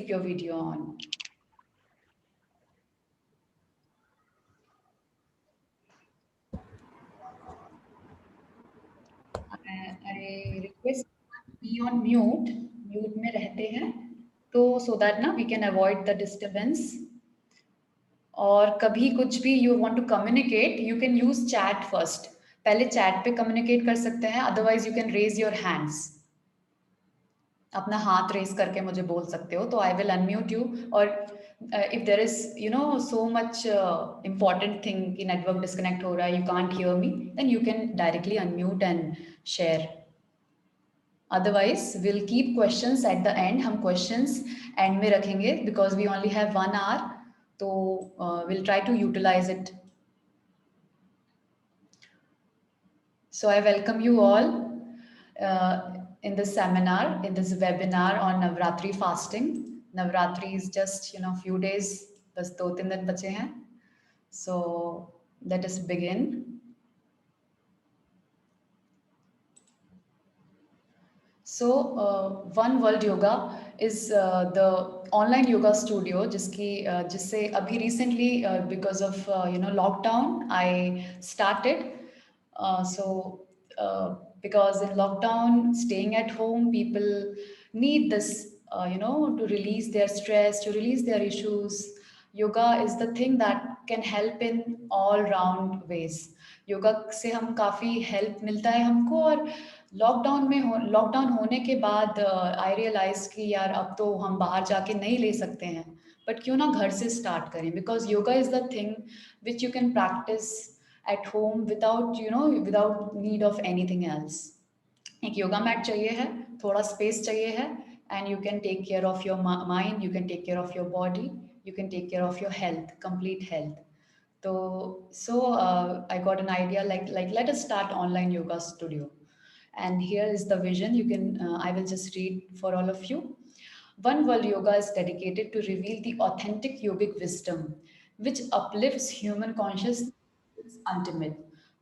keep your video on. I request be on mute में रहते हैं तो so that ना we can avoid the disturbance. और कभी कुछ भी you want to communicate, you can use chat first. पहले chat पे communicate कर सकते हैं, otherwise you can raise your hands. अपना हाथ रेस करके मुझे बोल सकते हो तो आई विल अनम्यूट यू और if there is so much important thing कि नेटवर्क डिस्कनेक्ट हो रहा है, you can't hear me, then you can directly unmute and share. Otherwise will keep questions at the end. हम questions end में रखेंगे because we only have 1 hour, तो will try to utilize it. So I welcome you all in this seminar, in this webinar on Navratri fasting. Navratri is just few days, बस 2-3 दिन बचे हैं. So let us begin. So One World Yoga is the online yoga studio जिससे अभी recently because of lockdown I started. Because in lockdown, staying at home, people need this, to release their stress, to release their issues. Yoga is the thing that can help in all round ways. Yoga से हम काफ़ी help मिलता है हमको. और lockdown होने के बाद आई रियलाइज कि यार अब तो हम बाहर जाके नहीं ले सकते हैं, बट क्यों ना घर से स्टार्ट करें, because yoga is the thing which you can practice at home without need of anything else. एक योगा मैट चाहिए है, थोड़ा स्पेस चाहिए है, and you can take care of your mind, you can take care of your body, you can take care of your health, complete health. So I got an idea like let us start online yoga studio, and here is the vision. You can I will just read for all of you. One World Yoga is dedicated to reveal the authentic yogic wisdom which uplifts human consciousness ultimate,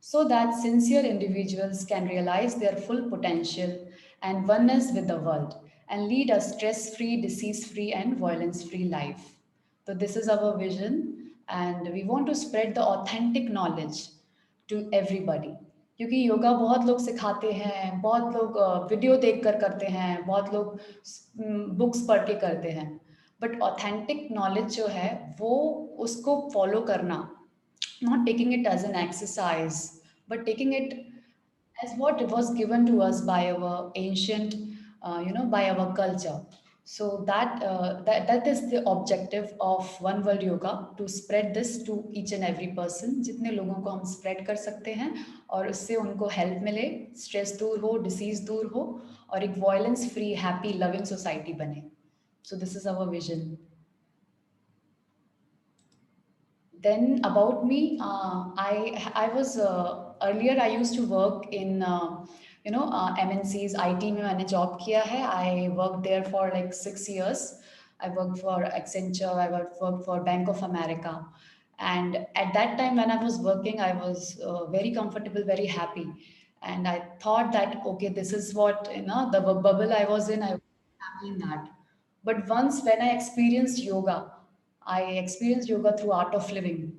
so that sincere individuals can realize their full potential and oneness with the world and lead a stress free, disease free, and violence free life. So, this is our vision, and we want to spread the authentic knowledge to everybody. क्योंकि योगा बहुत लोग सिखाते हैं, बहुत लोग video देख कर करते हैं, बहुत लोग बुक्स पढ़ के करते हैं, बट ऑथेंटिक नॉलेज जो है वो उसको फॉलो करना, not taking it as an exercise, but taking it as what was given to us by our ancient, by our culture. So that is the objective of One World Yoga, to spread this to each and every person. जितने लोगों को हम spread कर सकते हैं और उससे उनको help मिले, stress दूर हो, disease दूर हो, और एक violence free, happy, loving society बने. So this is our vision. Then about me, I was earlier I used to work in MNCs. IT में मैंने job किया है. I worked there for like 6 years. I worked for Accenture. I worked for Bank of America. And at that time when I was working, I was very comfortable, very happy. And I thought that, okay, this is what, the bubble I was in, I was happy in that. But once when I experienced yoga, I experienced yoga through Art of Living,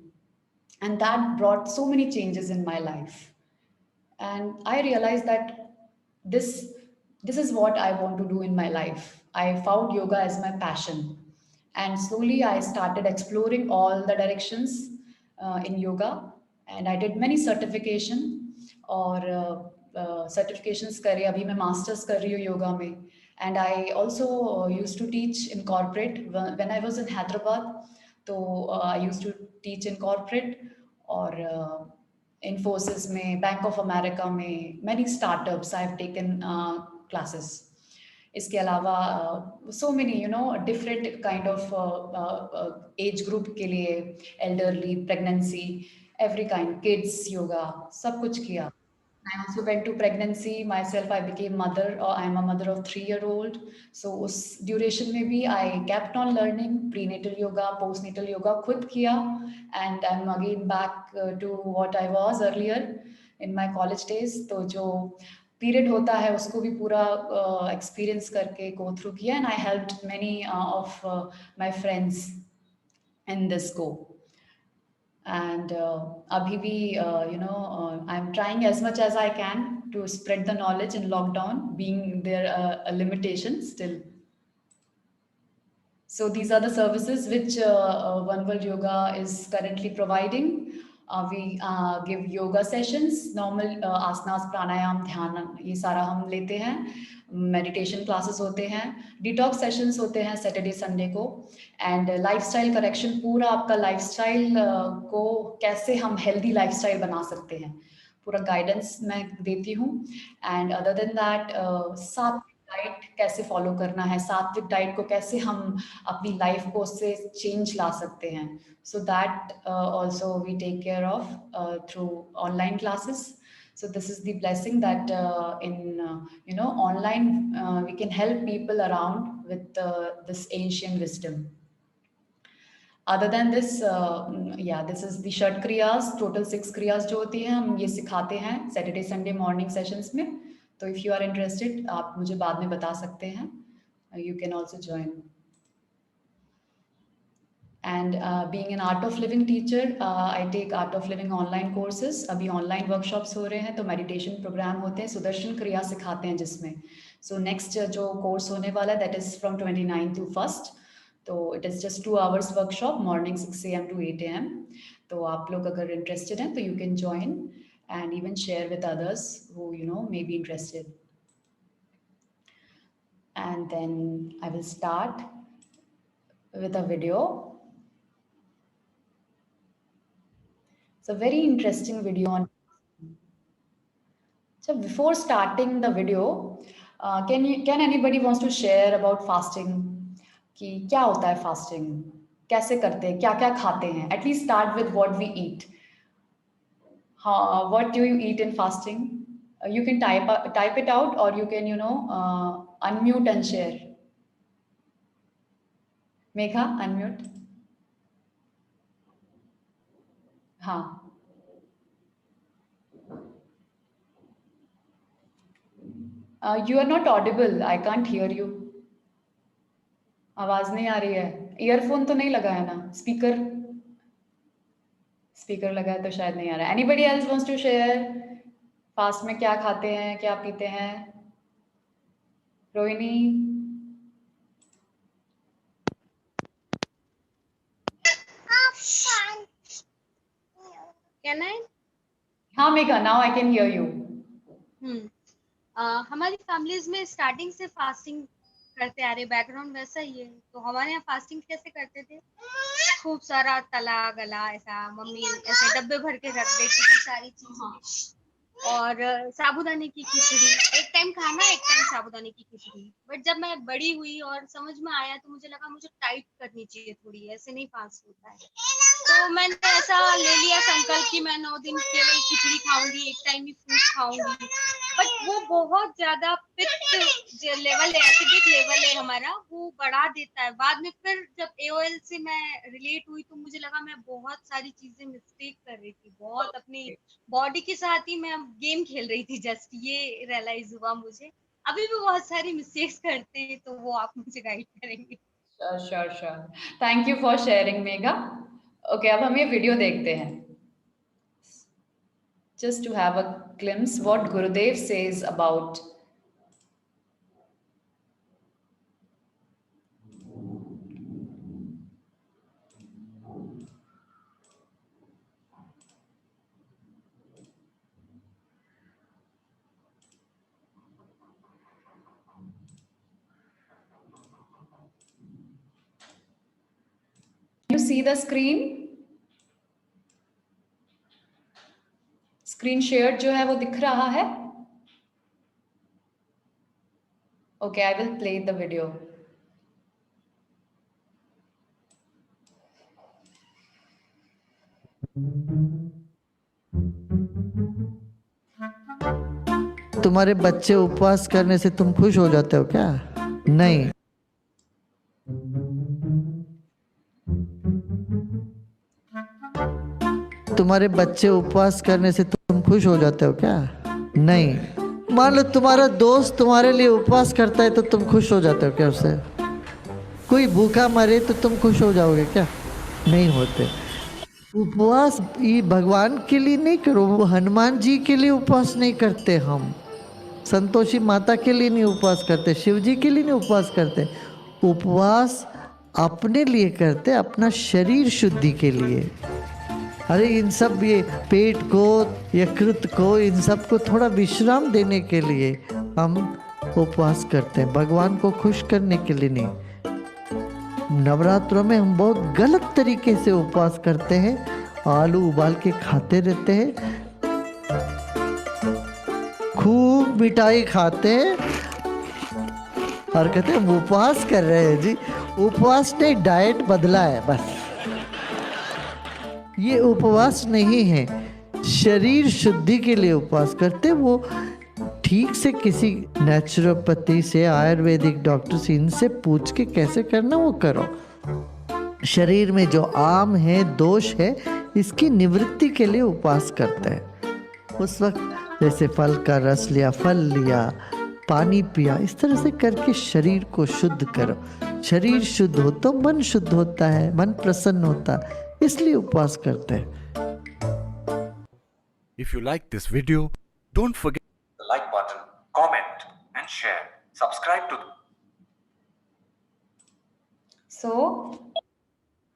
and that brought so many changes in my life. And I realized that this this is what I want to do in my life. I found yoga as my passion, and slowly I started exploring all the directions in yoga, and I did many certification और certifications करे. अभी मैं masters कर रही हूँ योगा में. And I also used to teach in corporate when I was in Hyderabad. तो I used to teach in corporate और Infosys में, Bank of America में, many startups I have taken classes. इसके अलावा so many different kind of age group के लिए, elderly, pregnancy, every kind, kids yoga, सब कुछ किया. I also went to pregnancy myself. I became mother. I am a mother of 3-year-old. So उस duration में भी I kept on learning prenatal yoga, postnatal yoga खुद किया, and I'm again back to what I was earlier in my college days. तो जो period होता है उसको भी पूरा एक्सपीरियंस करके गो थ्रू किया, and I helped many of my friends in this go. And abhi bhi, I'm trying as much as I can to spread the knowledge in lockdown, being there a limitation still. So these are the services which One World Yoga is currently providing. We give yoga sessions, normal asanas, pranayam, dhyan, ये सारा हम लेते हैं. Meditation classes होते हैं, detox sessions होते हैं Saturday Sunday को, एंड लाइफस्टाइल करेक्शन, पूरा आपका लाइफस्टाइल को कैसे हम हेल्दी लाइफस्टाइल बना सकते हैं, पूरा गाइडेंस मैं देती हूँ. एंड अदर देन दैट, सात्विक डाइट कैसे फॉलो करना है, सात्विक डाइट को कैसे हम अपनी लाइफ को उससे चेंज ला सकते हैं. So that also we take care of through online classes. So this is the blessing that in online we can help people around with this ancient wisdom. Other than this, yeah, this is the षट क्रियास, total 6 क्रियास जो होती हैं हम ये सिखाते हैं Saturday Sunday morning sessions में. तो if you are interested आप मुझे बाद में बता सकते हैं, you can also join. And being an art of living teacher, I take art of living online courses. अभी ऑनलाइन वर्कशॉप्स हो रहे हैं, तो मेडिटेशन प्रोग्राम होते हैं, सुदर्शन क्रिया सिखाते हैं जिसमें. सो नेक्स्ट जो कोर्स होने वाला है that is from 29 to 1st. तो it is just 2 hours workshop, morning 6 AM to 8 AM. तो आप लोग अगर इंटरेस्टेड हैं तो you can join and even share with others who may be interested. And then I will start with a video. It's a very interesting video on. So before starting the video, can anybody wants to share about fasting? कि क्या होता है fasting, कैसे करते हैं, क्या क्या खाते हैं? At least start with what we eat. What do you eat in fasting? You can type it out, or you can unmute and share. Megha, unmute. हाँ. You are not audible. I can't hear you. आवाज नहीं आ रही है. Earphone तो नहीं लगा है ना? स्पीकर लगा है तो शायद नहीं आ रहा है. Anybody else wants to share? Fast में क्या खाते हैं, क्या पीते हैं? रोहिणी. Can I? हाँ Megha, now I can hear you. हमारी फैमिलीज में स्टार्टिंग से फास्टिंग करते आ रहे, बैकग्राउंड वैसा ही है. तो हमारे यहाँ फास्टिंग कैसे करते थे, खूब सारा तला गला ऐसा, मम्मी ऐसे डब्बे भर के रख देती थी सारी चीजें. और साबूदाने की खिचड़ी, एक टाइम खाना एक टाइम साबूदाने की खिचड़ी. बट जब मैं बड़ी हुई और समझ में आया तो मुझे लगा मुझे टाइट करनी चाहिए थोड़ी, ऐसे नहीं फास्ट होता है. तो मैंने ऐसा ले लिया संकल्प कि मैं 9 दिन केवल खिचड़ी खाऊंगी, एक टाइम ही फ्रूट खाऊंगी. बट वो बहुत ज्यादा पित्त लेवल है, एसिडिक लेवल है हमारा, वो बढ़ा देता है. बाद में फिर जब AOL से मैं रिलेट हुई तो मुझे लगा मैं बहुत सारी चीजें मिस्टेक कर रही थी, बहुत अपनी बॉडी के साथ ही मैं गेम खेल रही थी. जस्ट ये रियलाइज हुआ मुझे. अभी भी बहुत सारी मिस्टेक्स करते हैं, तो वो आप मुझे गाइड करेंगे. Sure. Thank you for sharing, Megha. Okay, अब हम ये वीडियो देखते हैं. Just to have a glimpse what Gurudev says about you see the screen? Screen share जो है वो दिख रहा है? Okay, I will play the video. तुम्हारे बच्चे उपवास करने से तुम खुश हो जाते हो क्या? नहीं. तुम्हारे बच्चे उपवास करने से तुम खुश हो जाते हो क्या? नहीं. मान लो तुम्हारा दोस्त तुम्हारे लिए उपवास करता है तो तुम खुश हो जाते हो क्या उससे? कोई भूखा मरे तो तुम खुश हो जाओगे क्या? नहीं होते। उपवास ये भगवान के लिए नहीं करो, वो हनुमान जी के लिए उपवास नहीं करते हम, संतोषी माता के लिए नहीं उपवास करते, शिव जी के लिए नहीं उपवास करते। उपवास अपने लिए करते, अपना शरीर शुद्धि के लिए। अरे इन सब ये पेट को, यकृत को, इन सब को थोड़ा विश्राम देने के लिए हम उपवास करते हैं, भगवान को खुश करने के लिए नहीं। नवरात्रों में हम बहुत गलत तरीके से उपवास करते हैं, आलू उबाल के खाते रहते हैं, खूब मिठाई खाते हैं और कहते हैं हम उपवास कर रहे हैं। जी उपवास नहीं, डाइट बदला है बस। ये उपवास नहीं है, शरीर शुद्धि के लिए उपवास करते। वो ठीक से किसी नेचुरोपैथी से, आयुर्वेदिक डॉक्टर से, इनसे पूछ के कैसे करना वो करो। शरीर में जो आम है, दोष है, इसकी निवृत्ति के लिए उपवास करते हैं। उस वक्त जैसे फल का रस लिया, फल लिया, पानी पिया, इस तरह से करके शरीर को शुद्ध करो। शरीर शुद्ध हो तो मन शुद्ध होता है, मन प्रसन्न होता है, इसलिए उपवास करते हैं। If you like this video, don't forget the like button, comment and share. Subscribe to So,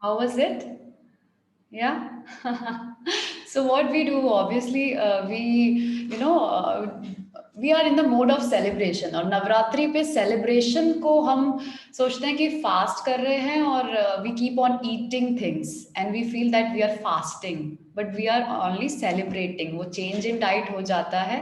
how was it? Yeah. So what we do, obviously, we are in the mode of celebration, और नवरात्रि पे celebration को हम सोचते हैं कि fast कर रहे हैं, और we keep on eating things and we feel that we are fasting, but we are only celebrating। वो change in diet हो जाता है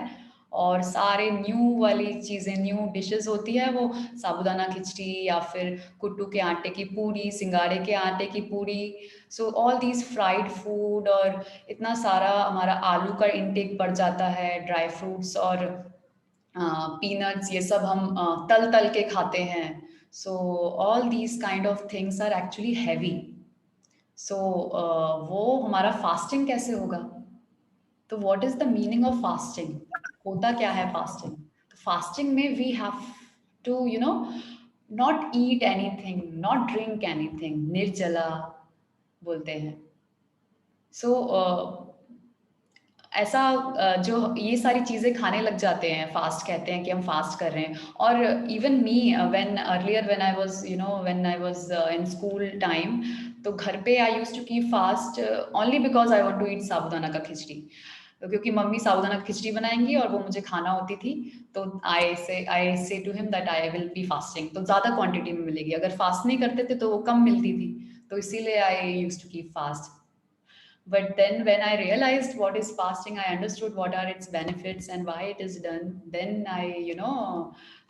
और सारे न्यू वाली चीज़ें, न्यू डिशेस होती है, वो साबूदाना खिचड़ी या फिर कुट्टू के आटे की पूरी, सिंगाड़े के आटे की पूरी, सो ऑल दीज फ्राइड फूड, और इतना सारा हमारा आलू का इनटेक बढ़ जाता है, ड्राई फ्रूट्स और पीनट्स, ये सब हम तल तल के खाते हैं। So all these kind of things are actually heavy. So वो हमारा फास्टिंग कैसे होगा? तो what is the meaning of fasting? होता क्या है फास्टिंग? तो फास्टिंग में we have to not eat anything, not drink anything, निर्जला बोलते हैं। सो ऐसा जो ये सारी चीज़ें खाने लग जाते हैं, फास्ट कहते हैं कि हम फास्ट कर रहे हैं। और even me, when earlier when I was in school time, तो घर पे I used to keep fast only because I want to eat साबूदाना का खिचड़ी, क्योंकि मम्मी साबूदाना की खिचड़ी बनाएंगी और वो मुझे खाना होती थी। तो I say to him that I will be fasting, तो ज़्यादा क्वांटिटी में मिलेगी। अगर फास्ट नहीं करते थे तो वो कम मिलती थी, तो इसीलिए I used to keep fast. But then when I realized what is fasting, I understood what are its benefits and why it is done. Then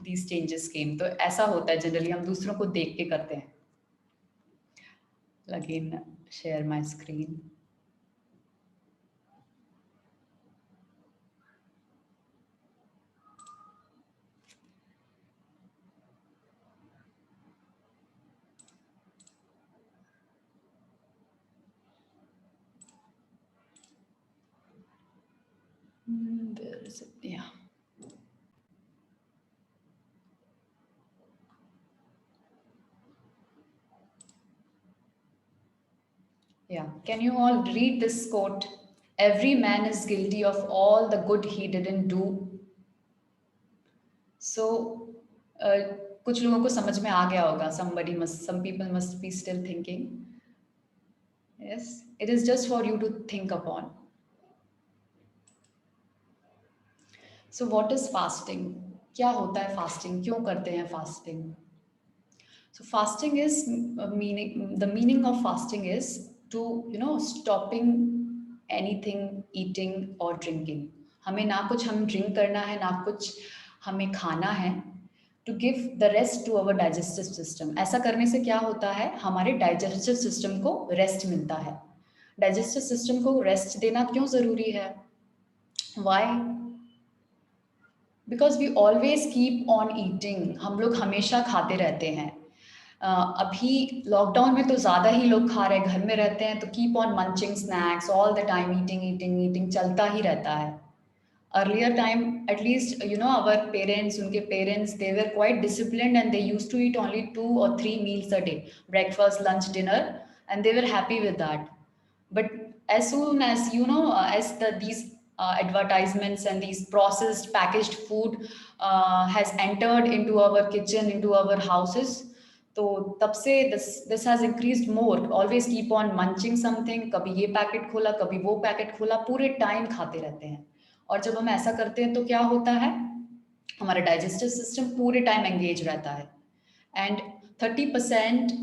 these changes came. तो ऐसा होता है जनरली, हम दूसरों को देख के करते हैं। Again, share my screen. Where is it? Yeah. Yeah. Can you all read this quote? Every man is guilty of all the good he didn't do. So, कुछ लोगों को समझ में आ गया होगा. Some people must be still thinking. Yes, it is just for you to think upon. So what is fasting? क्या होता है fasting? क्यों करते हैं fasting? So fasting is the meaning of fasting is to stopping anything, eating or drinking. हमें ना कुछ हम drink करना है, ना कुछ हमें खाना है, to give the rest to our digestive system. ऐसा करने से क्या होता है? हमारे digestive system को rest मिलता है। Digestive system को rest देना क्यों ज़रूरी है? Why? Because we always keep on eating. हम लोग हमेशा खाते रहते हैं। अभी लॉकडाउन में तो ज़्यादा ही लोग खा रहे हैं, घर में रहते हैं, तो keep on munching snacks all the time, eating चलता ही रहता है। earlier time, at least our parents, unke parents, they were quite disciplined and they used to eat only 2 or 3 meals a day, breakfast, lunch, dinner, and they were happy with that. But as soon as as these advertisements and these processed packaged food has entered into our kitchen, into our houses, तो तब से this has increased more. Always keep on munching something, कभी ये packet खोला, कभी वो packet खोला, पूरे टाइम खाते रहते हैं. और जब हम ऐसा करते हैं तो क्या होता है, हमारा डाइजेस्टिव सिस्टम पूरे टाइम एंगेज रहता है. And 30%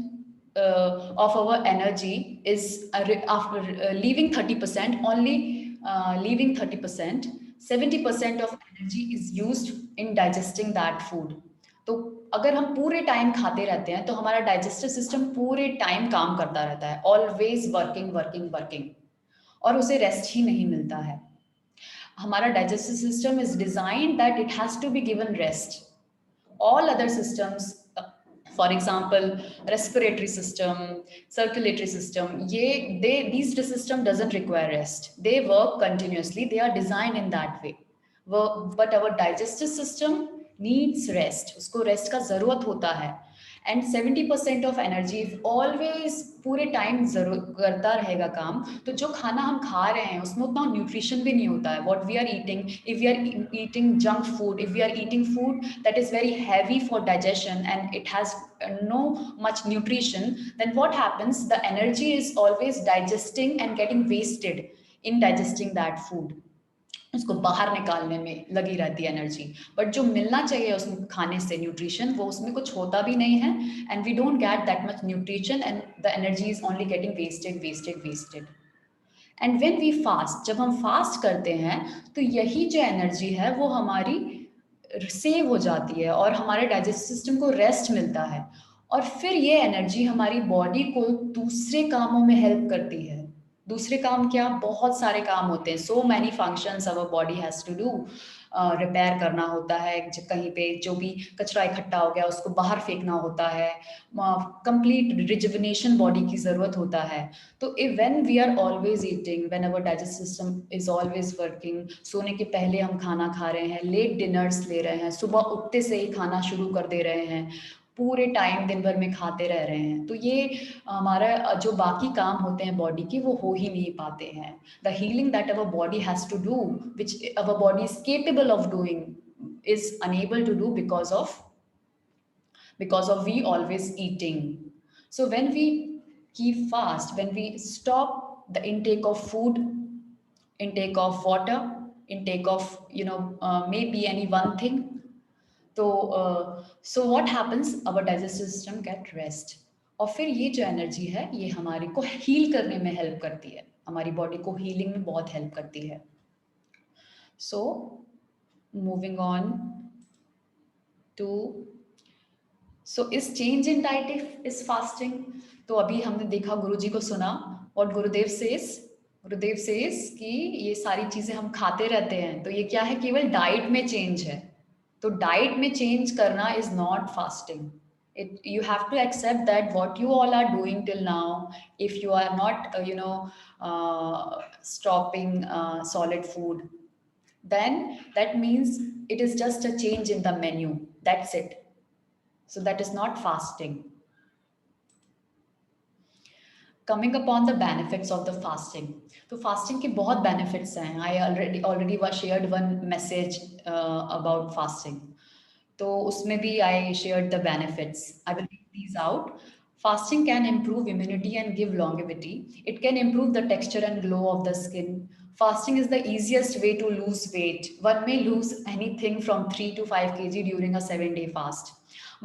of our energy is after leaving 30%, only leaving 30%, 70% of energy is used in digesting that food. तो अगर हम पूरे टाइम खाते रहते हैं तो हमारा डाइजेस्टिव सिस्टम पूरे टाइम काम करता रहता है, ऑलवेज वर्किंग वर्किंग वर्किंग, और उसे रेस्ट ही नहीं मिलता है. हमारा digestive system is designed that it has to be given rest. All other systems, for example, respiratory system, circulatory system, these system doesn't require rest. They work continuously. They are designed in that way. But our digestive system needs rest. उसको rest का जरूरत होता है. And 70% of energy always पूरे time जरूर करता रहेगा काम. तो जो खाना हम खा रहे हैं उसमें उतना न्यूट्रिशन भी नहीं होता है. What we are eating, if we are eating junk food, if we are eating food that is very heavy for digestion and it has no much nutrition, then what happens? The energy is always digesting and getting wasted in digesting that food. उसको बाहर निकालने में लगी रहती है energy. But जो मिलना चाहिए उसमें खाने से न्यूट्रिशन, वो उसमें कुछ होता भी नहीं है. And we don't get that much nutrition and the energy is only getting wasted wasted wasted. And when we fast, जब हम फास्ट करते हैं तो यही जो एनर्जी है वो हमारी सेव हो जाती है और हमारे डाइजेस्टिव सिस्टम को रेस्ट मिलता है. और फिर ये एनर्जी हमारी बॉडी को दूसरे कामों में हेल्प करती है. दूसरे काम क्या, बहुत सारे काम होते हैं. So many functions our body has to do. Repair करना होता है, कहीं पे जो भी कचरा इकट्ठा हो गया उसको बाहर फेंकना होता है, कंप्लीट रिजुविनेशन बॉडी की जरूरत होता है. तो when we are always eating, when our digestive system is always working, सोने के पहले हम खाना खा रहे हैं, लेट डिनर्स ले रहे हैं, सुबह उठते से ही खाना शुरू कर दे रहे हैं, पूरे टाइम दिन भर में खाते रह रहे हैं, तो ये हमारा जो बाकी काम होते हैं बॉडी के वो हो ही नहीं पाते हैं. The healing that our body has to do, which our body is capable of doing, is unable to do because of we always eating. So when we keep fast, when we stop the intake of food, intake of water, intake of maybe any one thing, so what happens, our digestive system get rest. और फिर ये जो energy है ये हमारे को heal करने में हेल्प करती है, हमारी बॉडी को हीलिंग में बहुत हेल्प करती है. So moving on to, so is change in diet is fasting. तो अभी हमने देखा, गुरुजी को सुना, व्हाट गुरुदेव सेज कि ये सारी चीजें हम खाते रहते हैं, तो ये क्या है, केवल डाइट में चेंज है. तो डाइट में चेंज करना is not fasting. You have to accept that what you all are doing till now, if you are not stopping solid food, then that means it is just a change in the menu, that's it. So that is not fasting. Coming upon the benefits of the fasting, तो fasting के बहुत benefits हैं. आई already shared one message about fasting. तो उसमें भी I shared the benefits. I will read these out. Fasting can improve immunity and give longevity. It can improve the texture and glow of the skin. Fasting is the easiest way to lose weight. One may lose anything from 3 to 5 kg during a 7-day fast.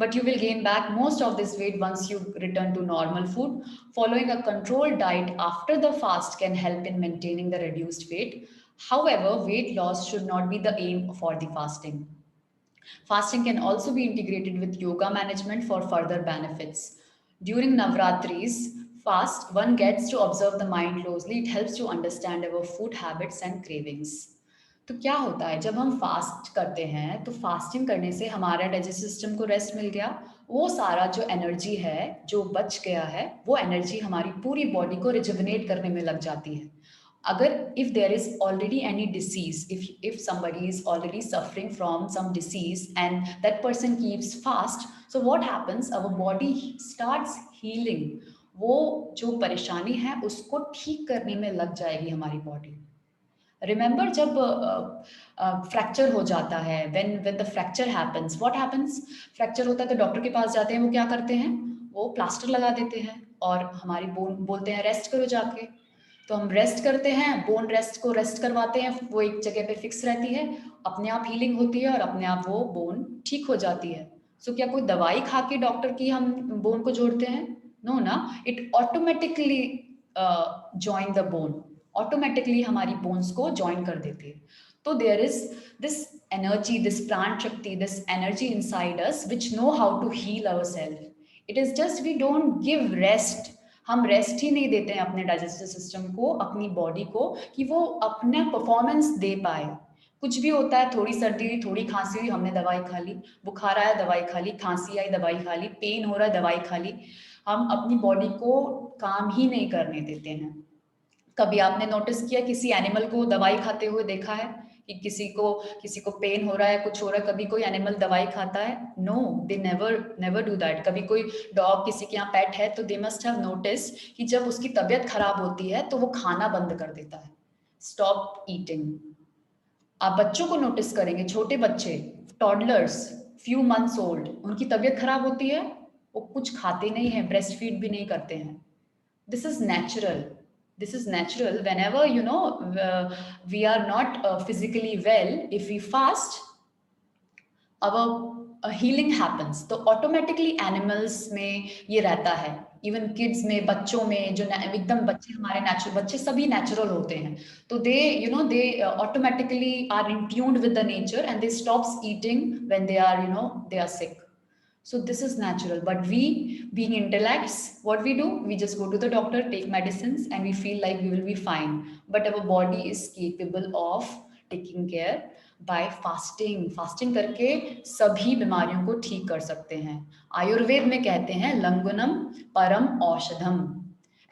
But you will gain back most of this weight once you return to normal food. Following a controlled diet after the fast can help in maintaining the reduced weight. However, weight loss should not be the aim for the fasting. Fasting can also be integrated with yoga management for further benefits. During Navratris fast, one gets to observe the mind closely. It helps to understand our food habits and cravings. तो क्या होता है, जब हम fast करते हैं तो fasting करने से हमारा डाइजेस्टिव सिस्टम को रेस्ट मिल गया. वो सारा जो एनर्जी है जो बच गया है, वो एनर्जी हमारी पूरी बॉडी को रिजुविनेट करने में लग जाती है. अगर if there is already any disease, if somebody is already suffering from some disease and that person keeps fast, so what happens, our body starts healing. वो जो परेशानी है उसको ठीक करने में लग जाएगी हमारी बॉडी. रिमेंबर जब फ्रैक्चर हो जाता है, when the fracture happens, what happens, fracture होता है तो डॉक्टर के पास जाते हैं, वो क्या करते हैं, वो प्लास्टर लगा देते हैं और हमारी बोन बोलते हैं रेस्ट करो जाके. तो हम रेस्ट करते हैं, बोन रेस्ट को रेस्ट करवाते हैं, वो एक जगह पे फिक्स रहती है, अपने आप हीलिंग होती है और अपने आप वो बोन ठीक हो जाती है. सो क्या कोई दवाई खा के डॉक्टर की हम बोन को जोड़ते हैं? नो ना, it automatically join the bone, automatically हमारी बोन्स को ज्वाइन कर देती है. तो there is this energy, this prana shakti, this energy inside us which know how to heal ourself. It is just we don't give rest. हम rest ही नहीं देते हैं अपने डाइजेस्टिव सिस्टम को, अपनी बॉडी को, कि वो अपना परफॉर्मेंस दे पाए. कुछ भी होता है, थोड़ी सर्दी हुई, थोड़ी खांसी हुई, हमने दवाई खा ली, बुखार आया दवाई खा ली, खांसी आई दवाई खा ली, पेन हो रहा है दवाई खा ली. हम अपनी बॉडी को काम ही नहीं करने देते हैं. कभी आपने नोटिस किया किसी एनिमल को दवाई खाते हुए देखा है कि किसी को पेन हो रहा है, कुछ हो रहा है, कभी कोई एनिमल दवाई खाता है? No, they never do that. कभी कोई डॉग किसी के यहाँ पेट है तो दे मस्ट हैव नोटिस कि जब उसकी तबीयत खराब होती है तो वो खाना बंद कर देता है, स्टॉप ईटिंग. आप बच्चों को नोटिस करेंगे, छोटे बच्चे, टॉडलर्स, फ्यू मंथ्स ओल्ड, उनकी तबीयत खराब होती है, वो कुछ खाते नहीं है, ब्रेस्ट फीड भी नहीं करते हैं. This is natural. This is natural. Whenever we are not physically well, if we fast, our healing happens. तो automatically animals में ये रहता है, even kids में, बच्चों में, जो एकदम बच्चे हमारे natural, बच्चे सभी natural होते हैं, तो they automatically are in tune with the nature and they stops eating when they are they are sick. So this is natural. But we, being intellects, what we do, we just go to the doctor, take medicines, and we feel like we will be fine. But our body is capable of taking care by fasting. Fasting करके सभी बीमारियों को ठीक कर सकते हैं. आयुर्वेद में कहते हैं लंगुनम परम औषधम.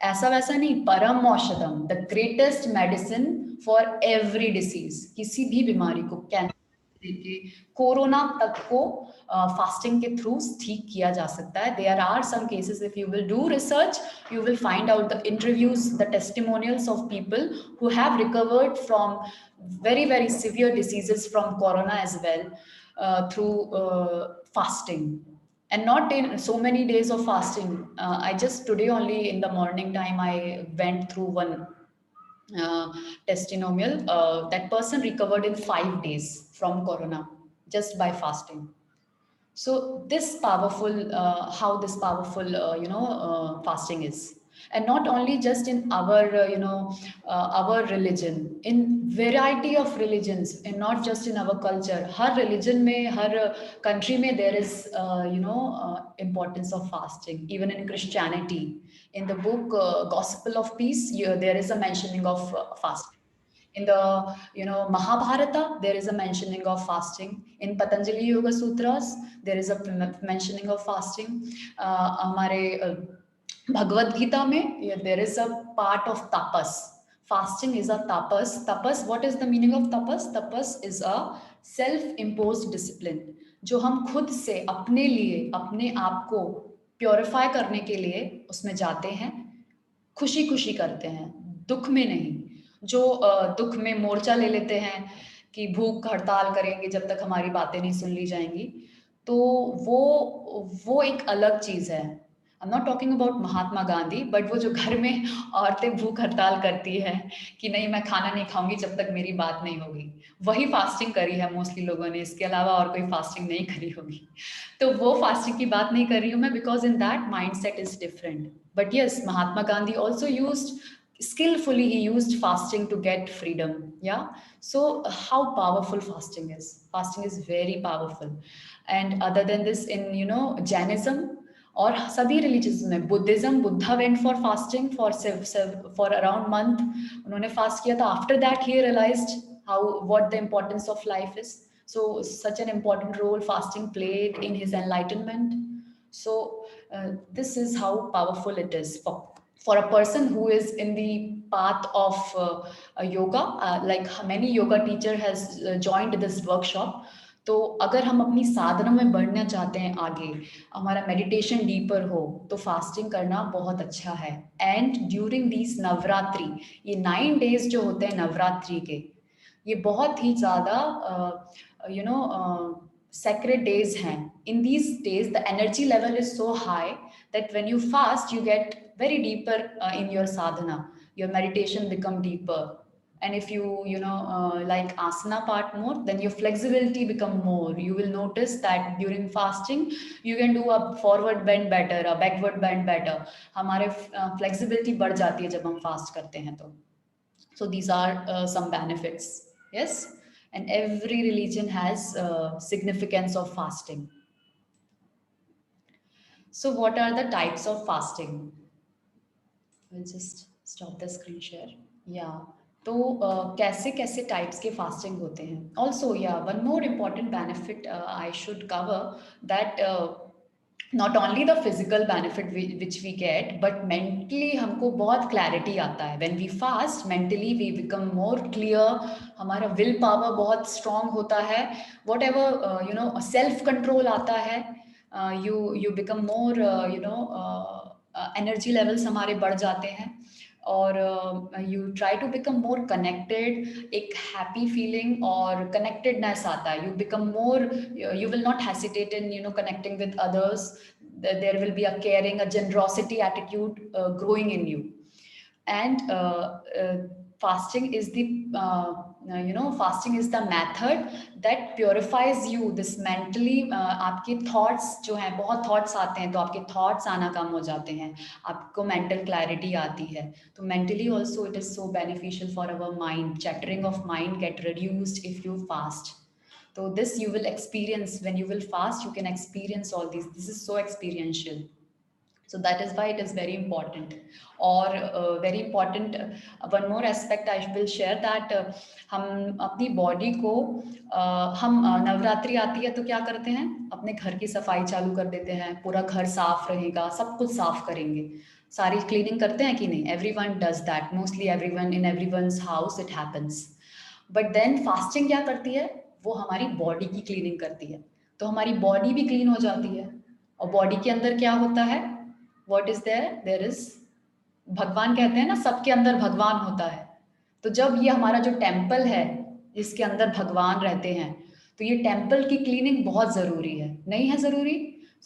ऐसा वैसा नहीं, परम औषधम, the greatest medicine for every disease. किसी भी बीमारी को, कैंसर देखिए, कोरोना तक को फास्टिंग के थ्रू ठीक किया जा सकता है. There are some cases, if you will do research, you will find out the interviews, the testimonials of people who have recovered from very very severe diseases from corona as well through fasting, and not in so many days of fasting. I just today only in the morning time I went through one testimonial. That person recovered in 5 days from corona just by fasting. So this powerful, how this powerful fasting is. And not only just in our our religion, in variety of religions, and not just in our culture. Har religion mein, har country mein there is importance of fasting. Even in Christianity, in the book Gospel of Peace, there is a mentioning of fasting. In the Mahabharata, there is a mentioning of fasting. In Patanjali Yoga Sutras, there is a mentioning of fasting. Hamare Bhagavad Gita mein, there is a part of tapas. Fasting is a tapas. Tapas, what is the meaning of tapas? Tapas is a self-imposed discipline, जो हम खुद से अपने लिए, अपने आप को purify करने के लिए उसमें जाते हैं, खुशी खुशी करते हैं, दुख में नहीं. जो दुख में मोर्चा ले लेते हैं कि भूख हड़ताल करेंगे जब तक हमारी बातें नहीं सुन ली जाएंगी, तो वो एक अलग चीज है. I'm not talking about Mahatma Gandhi, but वो जो घर में औरतें भूख हड़ताल करती है कि नहीं मैं खाना नहीं खाऊंगी जब तक मेरी बात नहीं होगी, वही फास्टिंग करी है मोस्टली लोगों ने, इसके अलावा और कोई फास्टिंग नहीं करी होगी. तो वो फास्टिंग की बात नहीं कर रही हूँ मैं, because in that mind set is different. But yes, Mahatma Gandhi also used skillfully, he used fasting to get freedom. Yeah, so how powerful fasting is. Fasting is very powerful. And other than this, in Jainism और सभी religions में, Buddhism, Buddha went for fasting for around month. उन्होंने fast किया था. After that he realized what the importance of life is. So such an important role fasting played in his enlightenment. So this is how powerful it is for a person who is in the path of yoga. Like many yoga teacher has joined this workshop. तो अगर हम अपनी साधना में बढ़ना चाहते हैं आगे, हमारा मेडिटेशन डीपर हो, तो फास्टिंग करना बहुत अच्छा है. एंड ड्यूरिंग दीज नवरात्रि, ये 9 days जो होते हैं नवरात्रि के, ये बहुत ही ज़्यादा sacred days हैं. In these days the energy level is so high that when you fast you get very deeper in your sadhana, your meditation become deeper. And if you like asana part more, then your flexibility become more. You will notice that during fasting you can do a forward bend better, a backward bend better. हमारे flexibility बढ़ जाती है जब हम fast करते हैं तो. So these are some benefits. Yes. And every religion has significance of fasting. So what are the types of fasting? We'll just stop the screen share. Yeah. तो कैसे कैसे टाइप्स के फास्टिंग होते हैं. ऑल्सो या one more important benefit I should cover that not only the physical benefit which we get, but mentally हमको बहुत clarity आता है. When we fast, mentally we become more clear. हमारा will power बहुत strong होता है. Whatever self control आता है. You become more energy levels हमारे बढ़ जाते हैं. और you try to become more connected, एक happy feeling और connectedness आता है. You become more, you will not hesitate in connecting with others. There will be a caring, a generosity attitude growing in you. And fasting is the fasting is the method that purifies you. This mentally आपके thoughts जो हैं, बहुत thoughts आते हैं तो आपके thoughts आना कम हो जाते हैं, आपको mental clarity आती है. तो mentally also it is so beneficial for our mind. Chattering of mind get reduced if you fast. So this you will experience when you will fast. You can experience all these. This is so experiential. So that is why it is very important. और very important one more aspect I will share that हम अपनी body को हम नवरात्रि आती है तो क्या करते हैं, अपने घर की सफाई चालू कर देते हैं. पूरा घर साफ रहेगा, सब कुछ साफ करेंगे, सारी क्लीनिंग करते हैं कि नहीं. Everyone does that. Mostly everyone in everyone's house it happens. But then fasting क्या करती है, वो हमारी बॉडी की क्लीनिंग करती है. तो हमारी बॉडी भी क्लीन हो जाती है. और बॉडी के अंदर क्या होता है, व्हाट इज देयर इज, भगवान कहते हैं ना, सबके अंदर भगवान होता है. तो जब ये हमारा जो टेम्पल है जिसके अंदर भगवान रहते हैं, तो ये टेम्पल की क्लीनिंग बहुत जरूरी है. नहीं है जरूरी?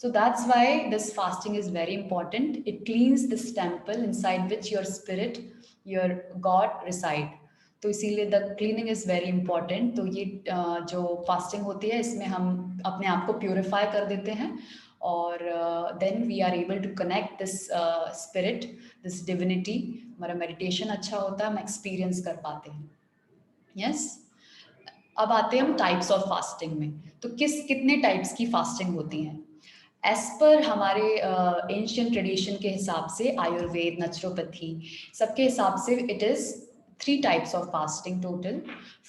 So that's why this fasting is very important. It cleans this temple inside which your spirit, your God reside. तो इसीलिए the cleaning is very important. तो ये जो फास्टिंग होती है इसमें हम अपने आप को प्योरीफाई कर देते हैं और then we are able to connect this spirit, this divinity. हमारा मेडिटेशन अच्छा होता है, हम एक्सपीरियंस कर पाते हैं. यस. अब आते हैं हम टाइप्स ऑफ फास्टिंग में. तो कितने टाइप्स की फास्टिंग होती हैं एज पर हमारे एंशियंट ट्रेडिशन के हिसाब से, आयुर्वेद, नेचुरोपैथी, सबके हिसाब से it is 3 types of fasting total.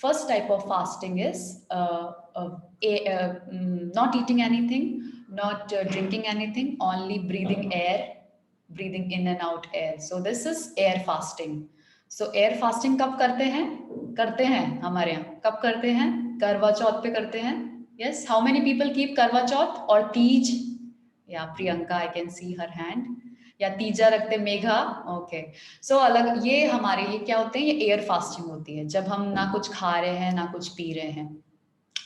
First type of fasting is not eating anything, not drinking anything, only breathing air, breathing in and out air. So this is air fasting. So air fasting कब करते हैं हमारे यहाँ, कब करते हैं? करवा चौथ पे करते हैं. Yes, how many people keep करवा चौथ और Teej? Yeah, Priyanka, I can see her hand. या तीजा रखते, मेघा. ओके. सो अलग ये हमारे ये क्या होते हैं, ये एयर फास्टिंग होती है जब हम ना कुछ खा रहे हैं ना कुछ पी रहे हैं,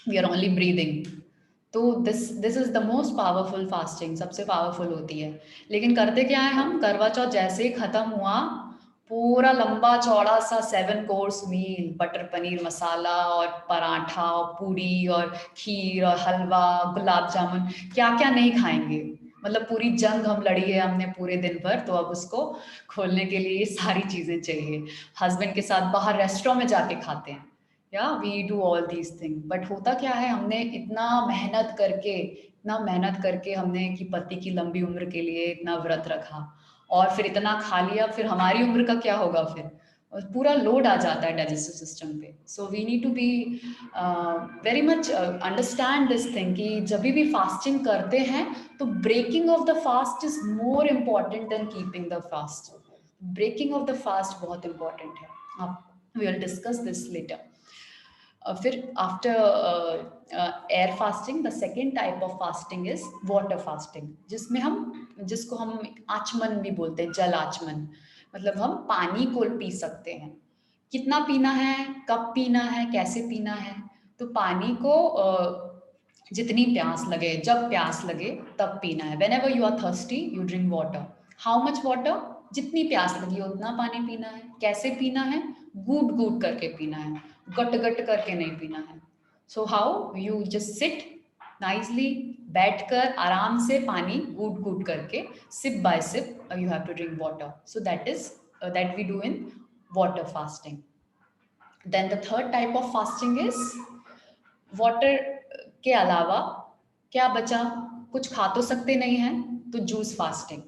वी आर ओनली ब्रीदिंग. तो this is the most powerful fasting, सबसे पावरफुल होती है. लेकिन करते क्या है हम, करवा चौथ जैसे ही खत्म हुआ, पूरा लंबा चौड़ा सा 7 course मील, बटर पनीर मसाला और पराठा और पूरी और खीर और हलवा, गुलाब जामुन, क्या क्या नहीं खाएंगे. मतलब पूरी जंग हम लड़ी है हमने पूरे दिन भर, तो अब उसको खोलने के लिए सारी चीज़ें चाहिए. हस्बैंड के साथ बाहर रेस्टोरेंट में जाके खाते हैं, या we do all these thing. But होता क्या है, हमने इतना मेहनत करके हमने कि पति की लंबी उम्र के लिए इतना व्रत रखा और फिर इतना खा लिया, फिर हमारी उम्र का क्या होगा, फिर पूरा लोड आ जाता है डाइजेस्टिव सिस्टम पे. So we need to be very much understand this thing कि जब भी फास्टिंग करते हैं तो breaking of the fast is more important than keeping the fast. Breaking of the fast बहुत इंपॉर्टेंट है. आप we will discuss this later. फिर after air fasting the second type of fasting is water fasting, जिसको हम आचमन भी बोलते हैं, जल आचमन. मतलब हम पानी को पी सकते हैं. कितना पीना है, कब पीना है, कैसे पीना है. तो पानी को जितनी प्यास लगे, जब प्यास लगे तब पीना है. Whenever you are thirsty you drink water. How much water? जितनी प्यास लगी उतना पानी पीना है. कैसे पीना है? गूट गूट करके पीना है, गट गट करके नहीं पीना है. So how you just sit nicely, बैठकर आराम से पानी गूट गूट करके, sip by sip you have to drink water. So that is that we do in water fasting. Then the third type of fasting is water के अलावा क्या बचा, कुछ खा तो सकते नहीं हैं, तो juice fasting.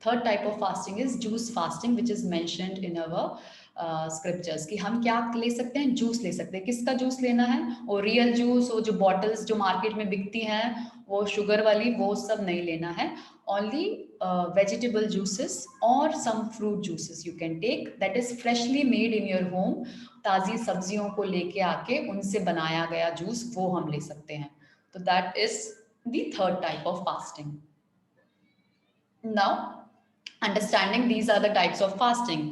Third type of fasting is juice fasting which is mentioned in our scriptures कि हम क्या ले सकते हैं, जूस ले सकते हैं. किसका जूस लेना है? और रियल जूस, वो जो बॉटल्स जो मार्केट में बिकती हैं वो शुगर वाली, वो सब नहीं लेना है. ओनली वेजिटेबल जूसेस और some fruit juices you can take, that is freshly made in your home. ताज़ी सब्जियों को लेके आके उनसे बनाया गया जूस वो हम ले सकते हैं. तो that is the third type of fasting. Now, understanding these are the types of fasting.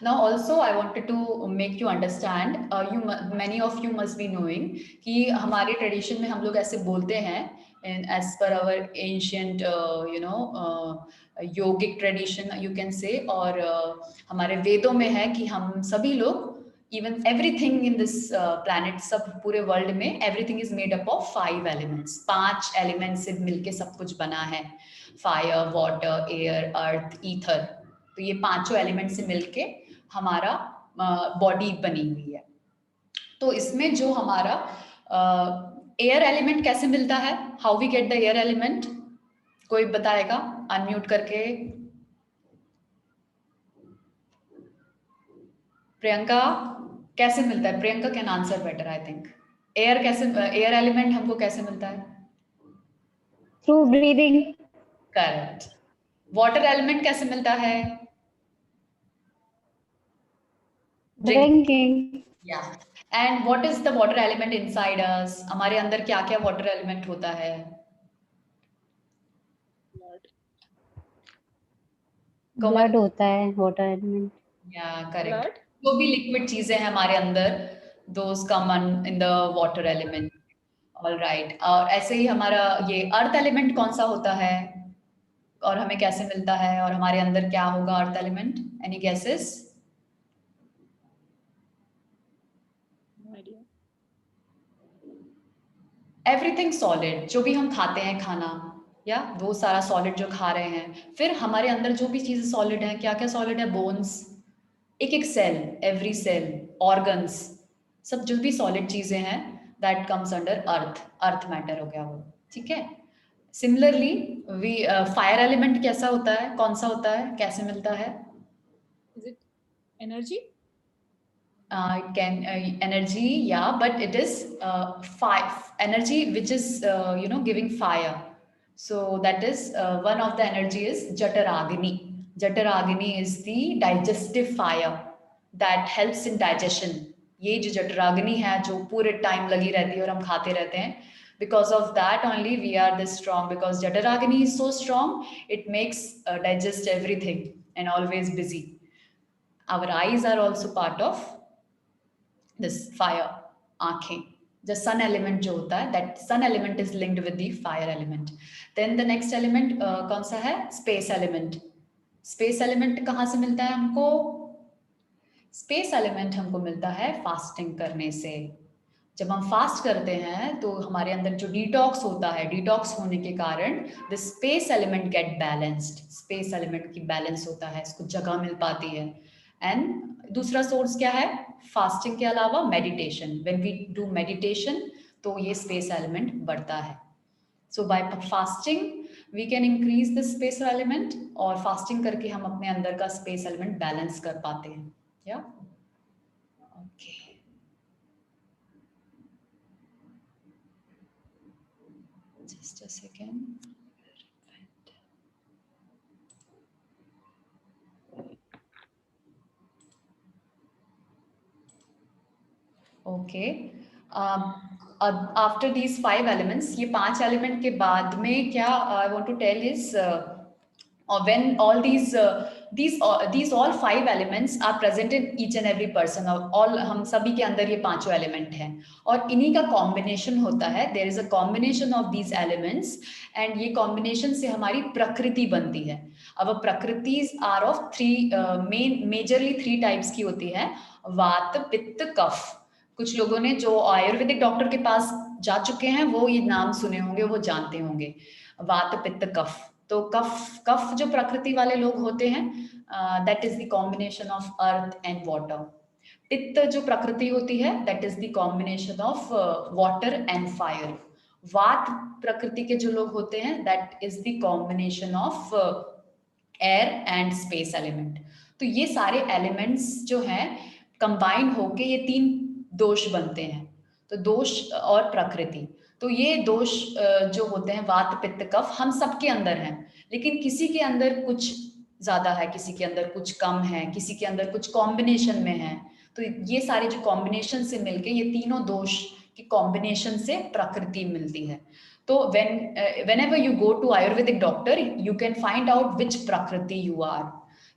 Now also I wanted to make you understand, many of you must be knowing कि हमारे tradition में हम लोग ऐसे बोलते हैं, as per our ancient yogic tradition you can say, और हमारे वेदों में है कि हम सभी लोग, even everything in this planet, सब पूरे वर्ल्ड में everything is made up of 5 elements. 5 elements से मिलके सब कुछ बना है. फायर, वाटर, एयर, अर्थ, ईथर. तो ये पांचों एलिमेंट से मिलके हमारा बॉडी बनी हुई है. तो इसमें जो हमारा एयर एलिमेंट कैसे मिलता है, how we get the air element, कोई बताएगा अनम्यूट करके? प्रियंका, कैसे मिलता है? Priyanka can answer better I think. Air कैसे, एयर एलिमेंट हमको कैसे मिलता है? Through breathing. Correct. Water element कैसे मिलता है? Drinking. Yeah. And what is the water element inside us? हमारे अंदर क्या क्या water element होता है? ब्लड होता है वाटर एलिमेंट. Yeah, correct. जो भी liquid चीजें हैं हमारे अंदर, those come in the water element. All right. और ऐसे ही हमारा ये earth element कौन सा होता है और हमें कैसे मिलता है, और हमारे अंदर क्या होगा earth element? Any guesses? Everything solid, जो भी हम खाते हैं खाना, या वो सारा सॉलिड जो खा रहे हैं. फिर हमारे अंदर जो भी चीज़ें सॉलिड हैं, क्या क्या सॉलिड है? बोन्स, एक एक सेल, एवरी सेल, ऑर्गन्स, सब जो भी सॉलिड चीज़ें हैं that comes under earth. Earth matter हो गया वो. ठीक है. सिमिलरली वी फायर एलिमेंट कैसा होता है, कौन सा होता है, कैसे मिलता है? Is it energy? It can energy, yeah, but it is energy which is giving fire. So that is one of the energy is Jataragni. Jataragni is the digestive fire that helps in digestion. ये जो जठराग्नि है जो पूरे time लगी रहती है और हम खाते रहते हैं, because of that only we are this strong, because Jataragni is so strong it makes digest everything and always busy. Our eyes are also part of this fire. आंखें, the sun element जो होता है, that sun element is linked with the fire element. Then the next element कौन सा है? Space element. Space element कहाँ से मिलता है हमको? Space element हमको मिलता है फास्टिंग करने से. जब हम फास्ट करते हैं तो हमारे अंदर जो डिटॉक्स होता है, डिटॉक्स होने के कारण the space element get balanced. Space element की बैलेंस होता है, इसको जगह मिल पाती है. एंड दूसरा सोर्स क्या है फास्टिंग के अलावा? Meditation. When we do meditation तो ये स्पेस एलिमेंट बढ़ता है. So by fasting we can increase the space element, और फास्टिंग करके हम अपने अंदर का स्पेस एलिमेंट बैलेंस कर पाते हैं. या okay. Just a second. Okay, after these 5 elements, ये 5 एलिमेंट के बाद में क्या I want to tell is when all these all 5 elements are present in each and every person, all हम सभी के अंदर ये पांचों एलिमेंट हैं और इन्हीं का कॉम्बिनेशन होता है. There is a combination of these elements and ये कॉम्बिनेशन से हमारी प्रकृति बनती है. अब प्रकृतिज आर ऑफ 3 मेजरली 3 टाइप्स की होती है, वात पित्त कफ. कुछ लोगों ने जो आयुर्वेदिक डॉक्टर के पास जा चुके हैं वो ये नाम सुने होंगे, वो जानते होंगे, वात पित्त कफ. तो कफ जो प्रकृति वाले लोग होते हैं, that is the combination of earth and water. पित्त जो प्रकृति होती है, that is the combination of water and fire. वात प्रकृति के जो लोग होते हैं, that is the combination of air and space element. तो ये सारे एलिमेंट्स जो हैं कंबाइन होके ये 3 दोष बनते हैं. तो दोष और प्रकृति, तो ये दोष जो होते हैं वात पित्त कफ, हम सबके अंदर हैं, लेकिन किसी के अंदर कुछ ज्यादा है, किसी के अंदर कुछ कम है, किसी के अंदर कुछ कॉम्बिनेशन में है. तो ये सारे जो कॉम्बिनेशन से मिलके ये तीनों दोष की कॉम्बिनेशन से प्रकृति मिलती है. तो whenever you go to Ayurvedic doctor, you can find out which प्रकृति you are.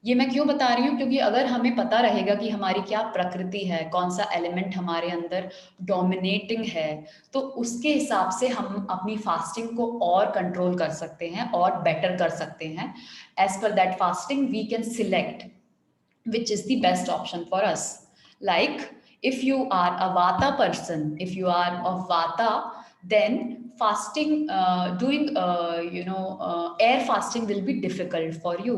ये मैं क्यों बता रही हूँ, क्योंकि अगर हमें पता रहेगा कि हमारी क्या प्रकृति है, कौन सा एलिमेंट हमारे अंदर डोमिनेटिंग है, तो उसके हिसाब से हम अपनी फास्टिंग को और कंट्रोल कर सकते हैं और बेटर कर सकते हैं. As per that fasting we can select which is the best option for us. Like if you are a Vata person, if you are of Vata, then fasting, doing air fasting will be difficult for you.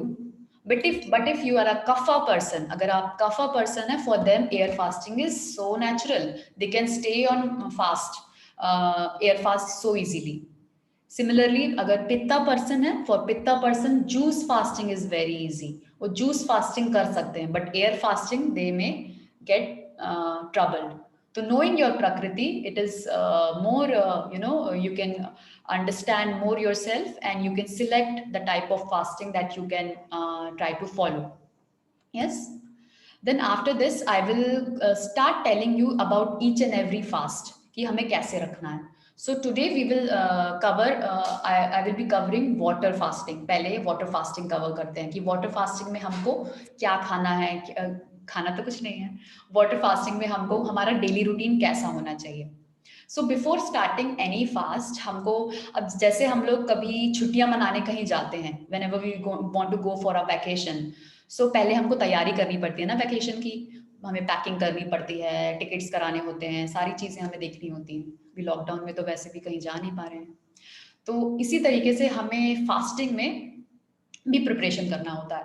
But if you are a Kapha person, अगर आप Kapha person है, for them air fasting is so natural. They can stay on fast, air fast so easily. Similarly, अगर pitta person है, for pitta person juice fasting is very easy. वो juice fasting कर सकते हैं, but air fasting they may get troubled. तो knowing your प्रकृति, it is more you can understand more yourself and you can select the type of fasting that you can try to follow. Yes. Then after this I will start telling you about each and every fast कि हमें कैसे रखना है. So today we will cover, I will be covering water fasting. पहले water fasting cover करते हैं कि water fasting में हमको क्या खाना है, खाना तो कुछ नहीं है. water fasting में हमको हमारा daily routine कैसा होना चाहिए. So before starting any fast, हमको अब जैसे हम लोग कभी छुट्टियां मनाने कहीं जाते हैं, whenever we want to go for a vacation, so पहले हमको तैयारी करनी पड़ती है ना वैकेशन की. हमें पैकिंग करनी पड़ती है, टिकट्स कराने होते हैं, सारी चीज़ें हमें देखनी होती हैं. भी लॉकडाउन में तो वैसे भी कहीं जा नहीं पा रहे हैं. तो इसी तरीके से हमें फास्टिंग में भी प्रिपरेशन करना होता है.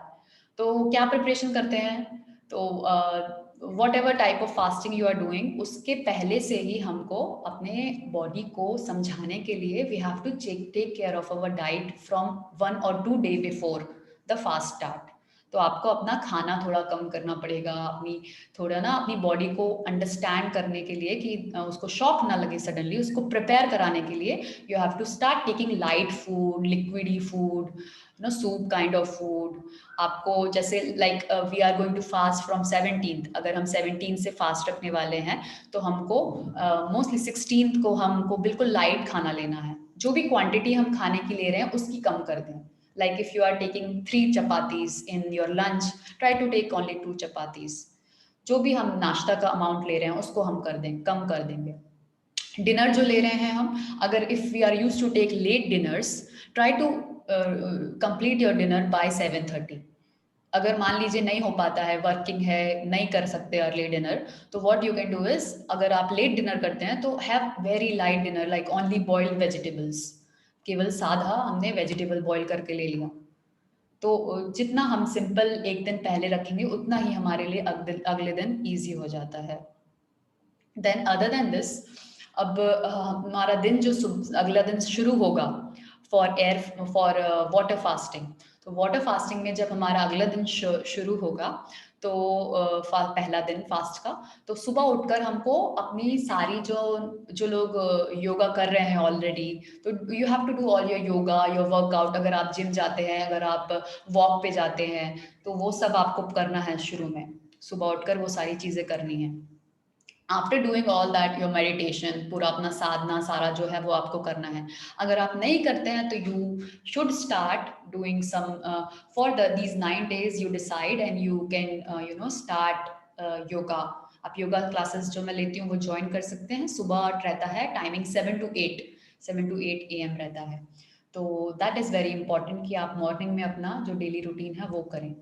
तो क्या प्रिपरेशन करते हैं, तो whatever type of fasting you are doing, उसके पहले से ही हमको अपने बॉडी को समझाने के लिए we have to take care of our diet from 1 or 2 days before the fast start. तो आपको अपना खाना थोड़ा कम करना पड़ेगा, अपनी बॉडी को अंडरस्टैंड करने के लिए कि उसको शॉक ना लगे सडनली, उसको प्रिपेयर कराने के लिए you have to start taking light food, liquidy food, soup kind of food. आपको जैसे like we are going to fast from 17th, अगर हम 17 से फास्ट रखने वाले हैं तो हमको मोस्टली 16th को हमको बिल्कुल लाइट खाना लेना है. जो भी क्वांटिटी हम खाने की ले रहे हैं उसकी कम कर दें. Like if you are taking 3 chapatis in your lunch, try to take only 2 chapatis. जो भी हम नाश्ता का अमाउंट ले रहे हैं उसको हम कम कर देंगे. डिनर जो ले रहे हैं हम, अगर if we are used to take late dinners, try to complete your dinner by 7:30. अगर मान लीजिए नहीं हो पाता है, वर्किंग है, नहीं कर सकते अर्ली डिनर, तो what you can do is, अगर आप लेट डिनर करते हैं तो have very light dinner, like only boiled vegetables. केवल साधा हमने वेजिटेबल बॉईल करके ले लिया. तो जितना हम सिंपल एक दिन पहले रखेंगे उतना ही हमारे लिए अगले दिन ईजी हो जाता है. देन अदर देन दिस, अब हमारा दिन जो अगला दिन शुरू होगा फॉर वाटर फास्टिंग. तो वाटर फास्टिंग में जब हमारा अगला दिन शुरू होगा, तो पहला दिन फास्ट का, तो सुबह उठकर हमको अपनी सारी जो लोग योगा कर रहे हैं ऑलरेडी, तो you have to do all your yoga, your workout. अगर आप जिम जाते हैं, अगर आप वॉक पे जाते हैं, तो वो सब आपको करना है शुरू में. सुबह उठकर वो सारी चीज़ें करनी है. After doing all that your meditation, पूरा अपना साधना सारा जो है वो आपको करना है. अगर आप नहीं करते हैं तो you should start doing some for these 9 days you decide and you can start yoga. आप योगा क्लासेस जो मैं लेती हूँ वो ज्वाइन कर सकते हैं. सुबह रहता है टाइमिंग 7 to 8 AM रहता है. तो दैट इज़ वेरी इंपॉर्टेंट कि आप मॉर्निंग में अपना जो डेली रूटीन है वो करें.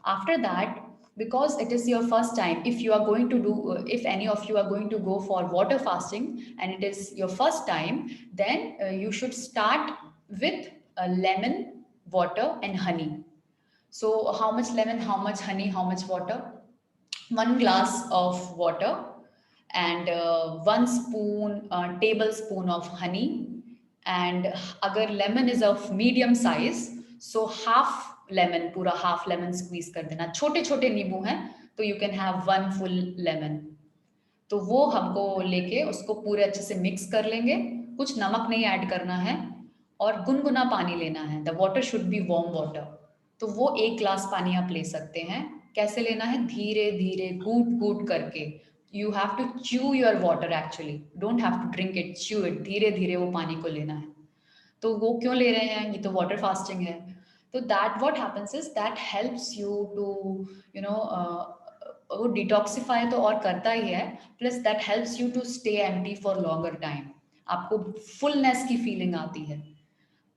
After that, because it is your first time, if you are going to do, if any of you are going to go for water fasting and it is your first time, then you should start with lemon, water, and honey. So, how much lemon, how much honey, how much water? 1 glass of water and 1 tablespoon of honey. And अगर lemon is of medium size, so half lemon, पूरा half lemon squeeze कर देना. छोटे छोटे नींबू हैं तो you can have 1 full lemon. तो वो हमको लेके उसको पूरे अच्छे से मिक्स कर लेंगे. कुछ नमक नहीं ऐड करना है और गुनगुना पानी लेना है. The water should be warm water. तो वो 1 ग्लास पानी आप ले सकते हैं. कैसे लेना है? धीरे धीरे घूट घूट करके. You have to chew your water actually, don't have to drink it, chew it. धीरे धीरे वो पानी को लेना है. तो वो क्यों ले रहे हैं? ये तो वाटर फास्टिंग है. तो that what happens is that helps you to you know वो डिटॉक्सिफाई तो और करता ही है, plus that helps you to stay empty for longer time. आपको फुलनेस की फीलिंग आती है.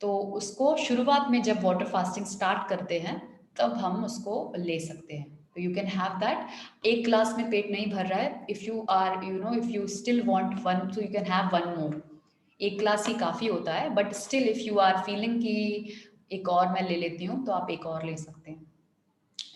तो उसको शुरुआत में जब वाटर फास्टिंग स्टार्ट करते हैं तब हम उसको ले सकते हैं. तो you can have that. 1 glass में पेट नहीं भर रहा है. If you are if you still want one, so you can have 1 more. 1 glass ही काफ़ी होता है, but still if you are feeling कि एक और मैं ले लेती हूँ तो आप एक और ले सकते हैं.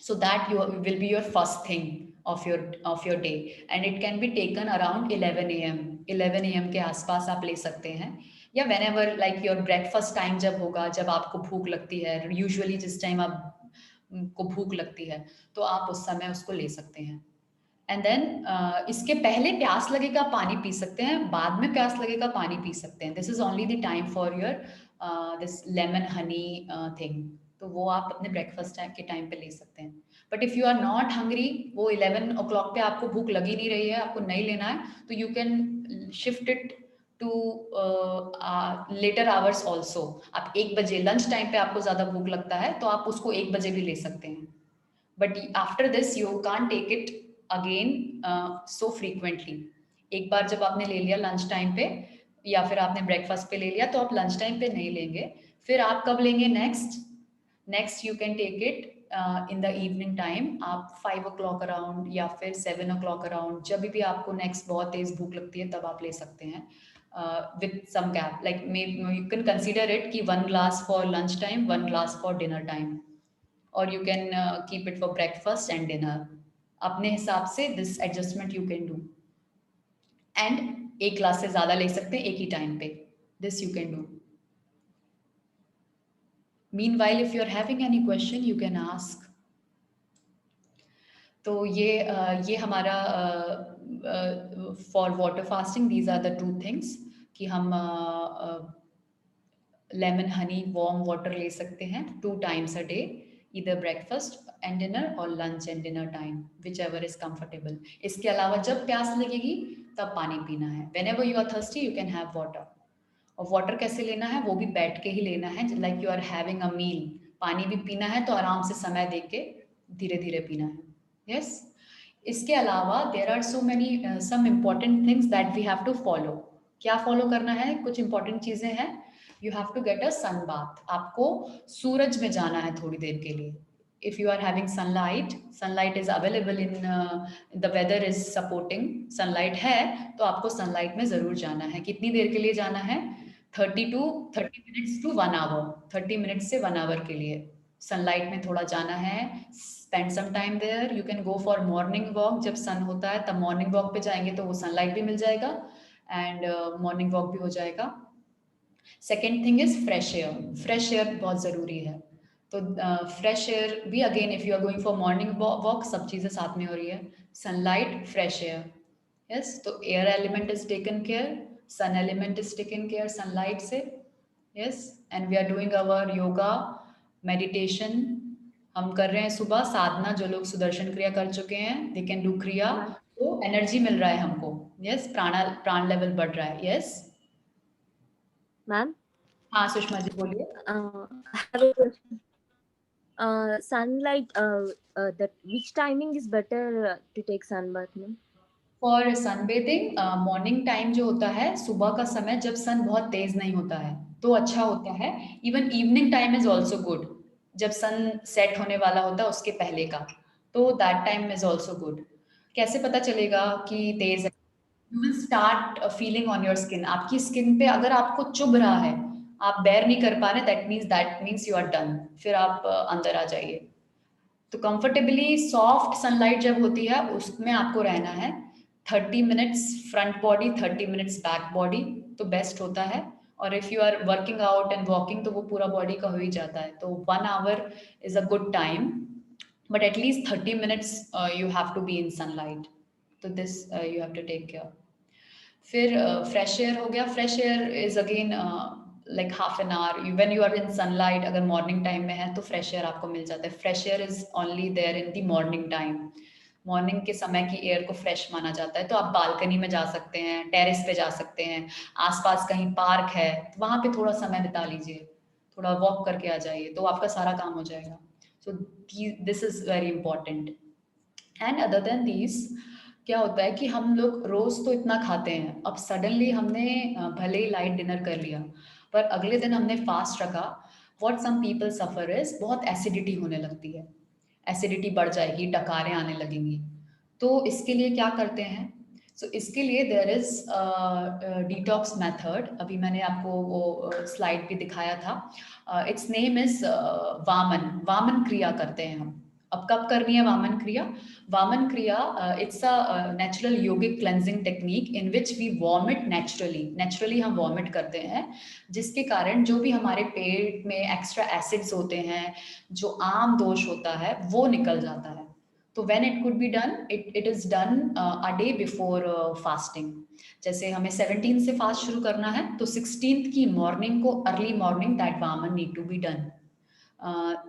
So that you will be your first thing of your day, and it can be taken around 11 a.m. 11 a.m. के आसपास आप ले सकते हैं, या whenever like your breakfast time जब होगा, जब आपको भूख लगती है, usually जिस टाइम आप को भूख लगती है तो आप उस समय उसको ले सकते हैं. एंड देन इसके पहले प्यास लगेगा पानी पी सकते हैं, बाद में प्यास लगेगा पानी पी सकते हैं. This is only the time for your this lemon Honey thing. तो वो आप अपने ब्रेकफास्ट टाइम के टाइम पे ले सकते हैं. But if you are not hungry, वो 11 o'clock पे आपको भूख लगी नहीं रही है, आपको नहीं लेना है, तो you can shift it to later hours also. आप 1 बजे लंच टाइम पे आपको ज़्यादा भूख लगता है तो आप उसको 1 बजे भी ले सकते हैं. But after this you can't take it again so frequently. एक बार जब आपने ले लिया लंच टाइम पे या फिर आपने ब्रेकफास्ट पे ले लिया तो आप लंच टाइम पे नहीं लेंगे. फिर आप कब लेंगे? Next you can take it in the evening time. आप 5 o'clock अराउंड या फिर 7 o'clock अराउंड, जब भी आपको नेक्स्ट बहुत तेज भूख लगती है तब आप ले सकते हैं with some gap. Like you can consider it कि 1 glass for lunch time, 1 glass for dinner time, और you can keep it for breakfast and dinner. अपने हिसाब से this adjustment you can do. And 1 glass से ज़्यादा ले सकते हैं एक ही टाइम पे. This you can do. Meanwhile, if you're having any question, you can ask. तो ये हमारा for water fasting these are the 2 things कि हम लेमन हनी वार्म वाटर ले सकते हैं 2 times a day, either breakfast and dinner or lunch and dinner time, whichever is comfortable. इसके अलावा जब प्यास लगेगी तब पानी पीना है. Whenever you are thirsty, you can have water. और वाटर कैसे लेना है? वो भी बैठ के ही लेना है, like you are having a meal. पानी भी पीना है तो आराम से समय दे के धीरे धीरे पीना है. यस. इसके अलावा there are so many some important things that we have to follow. क्या फॉलो करना है? कुछ इंपॉर्टेंट चीज़ें हैं. You have to get a sun bath. आपको सूरज में जाना है थोड़ी देर के लिए. if you are having sunlight is available in the weather is supporting, sunlight है तो आपको sunlight में ज़रूर जाना है. कितनी देर के लिए जाना है? 30 minutes to 1 hour. 30 minutes से 1 hour के लिए sunlight में थोड़ा जाना है. spend some time there. You can go for morning walk. जब sun होता है तब morning walk पे जाएंगे तो वो sunlight भी मिल जाएगा and morning walk भी हो जाएगा. Second thing is fresh air. Fresh air बहुत ज़रूरी है. तो फ्रेश एयर भी again if you are going for morning walk, सब चीज़ें साथ में हो रही है. Sunlight, fresh air. यस. तो air element is taken care, sun element is taken care sunlight से. Yes. And we are doing our yoga, meditation, हम कर रहे हैं सुबह साधना, जो लोग सुदर्शन क्रिया कर चुके हैं दे कैन डू क्रिया, तो एनर्जी मिल रहा है हमको। यस, प्राण लेवल बढ़ रहा है। यस मैम, हाँ सुषमा जी बोलिए। have a question. Sunlight, that which timing is better to take sunbath, ma'am? For sunbathing morning time जो होता है, सुबह का समय जब सन बहुत तेज नहीं होता है तो अच्छा होता है। Even evening time is also good, जब सन सेट होने वाला होता है उसके पहले का, तो that time is also good. कैसे पता चलेगा कि तेज है? You will start feeling on your skin, आपकी स्किन पे अगर आपको चुभ रहा है, आप बेयर नहीं कर पा रहे, that means you are done, फिर आप अंदर आ जाइए। तो कंफर्टेबली सॉफ्ट सनलाइट जब होती है उसमें आपको रहना है 30 minutes front body, 30 minutes back body, तो बेस्ट होता है। और if you are working out and walking तो वो पूरा बॉडी का हो ही जाता है, तो 1 hour is a good time, but at least 30 minutes you have to be in sunlight, तो this you have to take care. फिर फ्रेश एयर हो गया। Fresh air is again like half an hour when you are in sunlight, अगर morning time में है तो fresh air आपको मिल जाता है। Fresh air is only there in the morning time, morning के समय की एयर को फ्रेश माना जाता है। तो आप बालकनी में जा सकते हैं, टेरेस पे जा सकते हैं, आसपास कहीं पार्क है तो वहाँ पे थोड़ा समय बिता लीजिए, थोड़ा वॉक करके आ जाइए, तो आपका सारा काम हो जाएगा। So this is very important. And other than these, क्या होता है कि हम लोग रोज तो इतना खाते हैं, अब सडनली हमने भले ही लाइट डिनर कर लिया पर अगले दिन हमने फास्ट रखा, what some people suffer is बहुत एसिडिटी होने लगती है, एसिडिटी बढ़ जाएगी, डकारें आने लगेंगी। तो इसके लिए क्या करते हैं? सो इसके लिए देयर इज डिटॉक्स मेथड, अभी मैंने आपको वो स्लाइड भी दिखाया था। Its name is vaman, vaman kriya करते हैं हम। अब कब करनी है Vaman kriya? Vaman kriya it's a natural yogic cleansing technique in which we vomit naturally हम वॉमिट करते हैं, जिसके कारण जो भी हमारे पेट में एक्स्ट्रा एसिड्स होते हैं, जो आम दोष होता है वो निकल जाता है। तो when it could be done, it is done a day before fasting. जैसे हमें 17 से फास्ट शुरू करना है तो 16 की मॉर्निंग को, early morning, that vaman need to be done.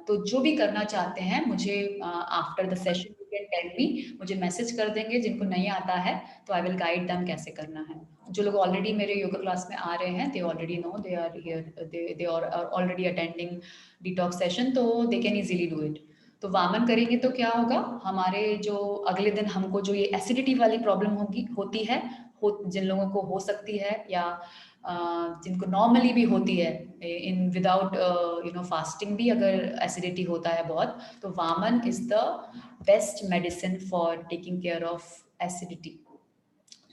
तो जो भी करना चाहते हैं मुझे after the session you can tell me, मुझे मैसेज कर देंगे। जिनको नहीं आता है तो आई विल गाइड देम कैसे करना है। जो लोग ऑलरेडी मेरे योगा क्लास में आ रहे हैं, they already know, they are here, they are already attending detox session, तो they can easily do it. तो वामन करेंगे तो क्या होगा, हमारे जो अगले दिन हमको जो ये एसिडिटी वाली प्रॉब्लम होती है, जिन लोगों को हो सकती है या जिनको नॉर्मली भी होती है इन विदाउट फास्टिंग भी अगर एसिडिटी होता है बहुत, तो vaman is the best medicine for taking care of acidity,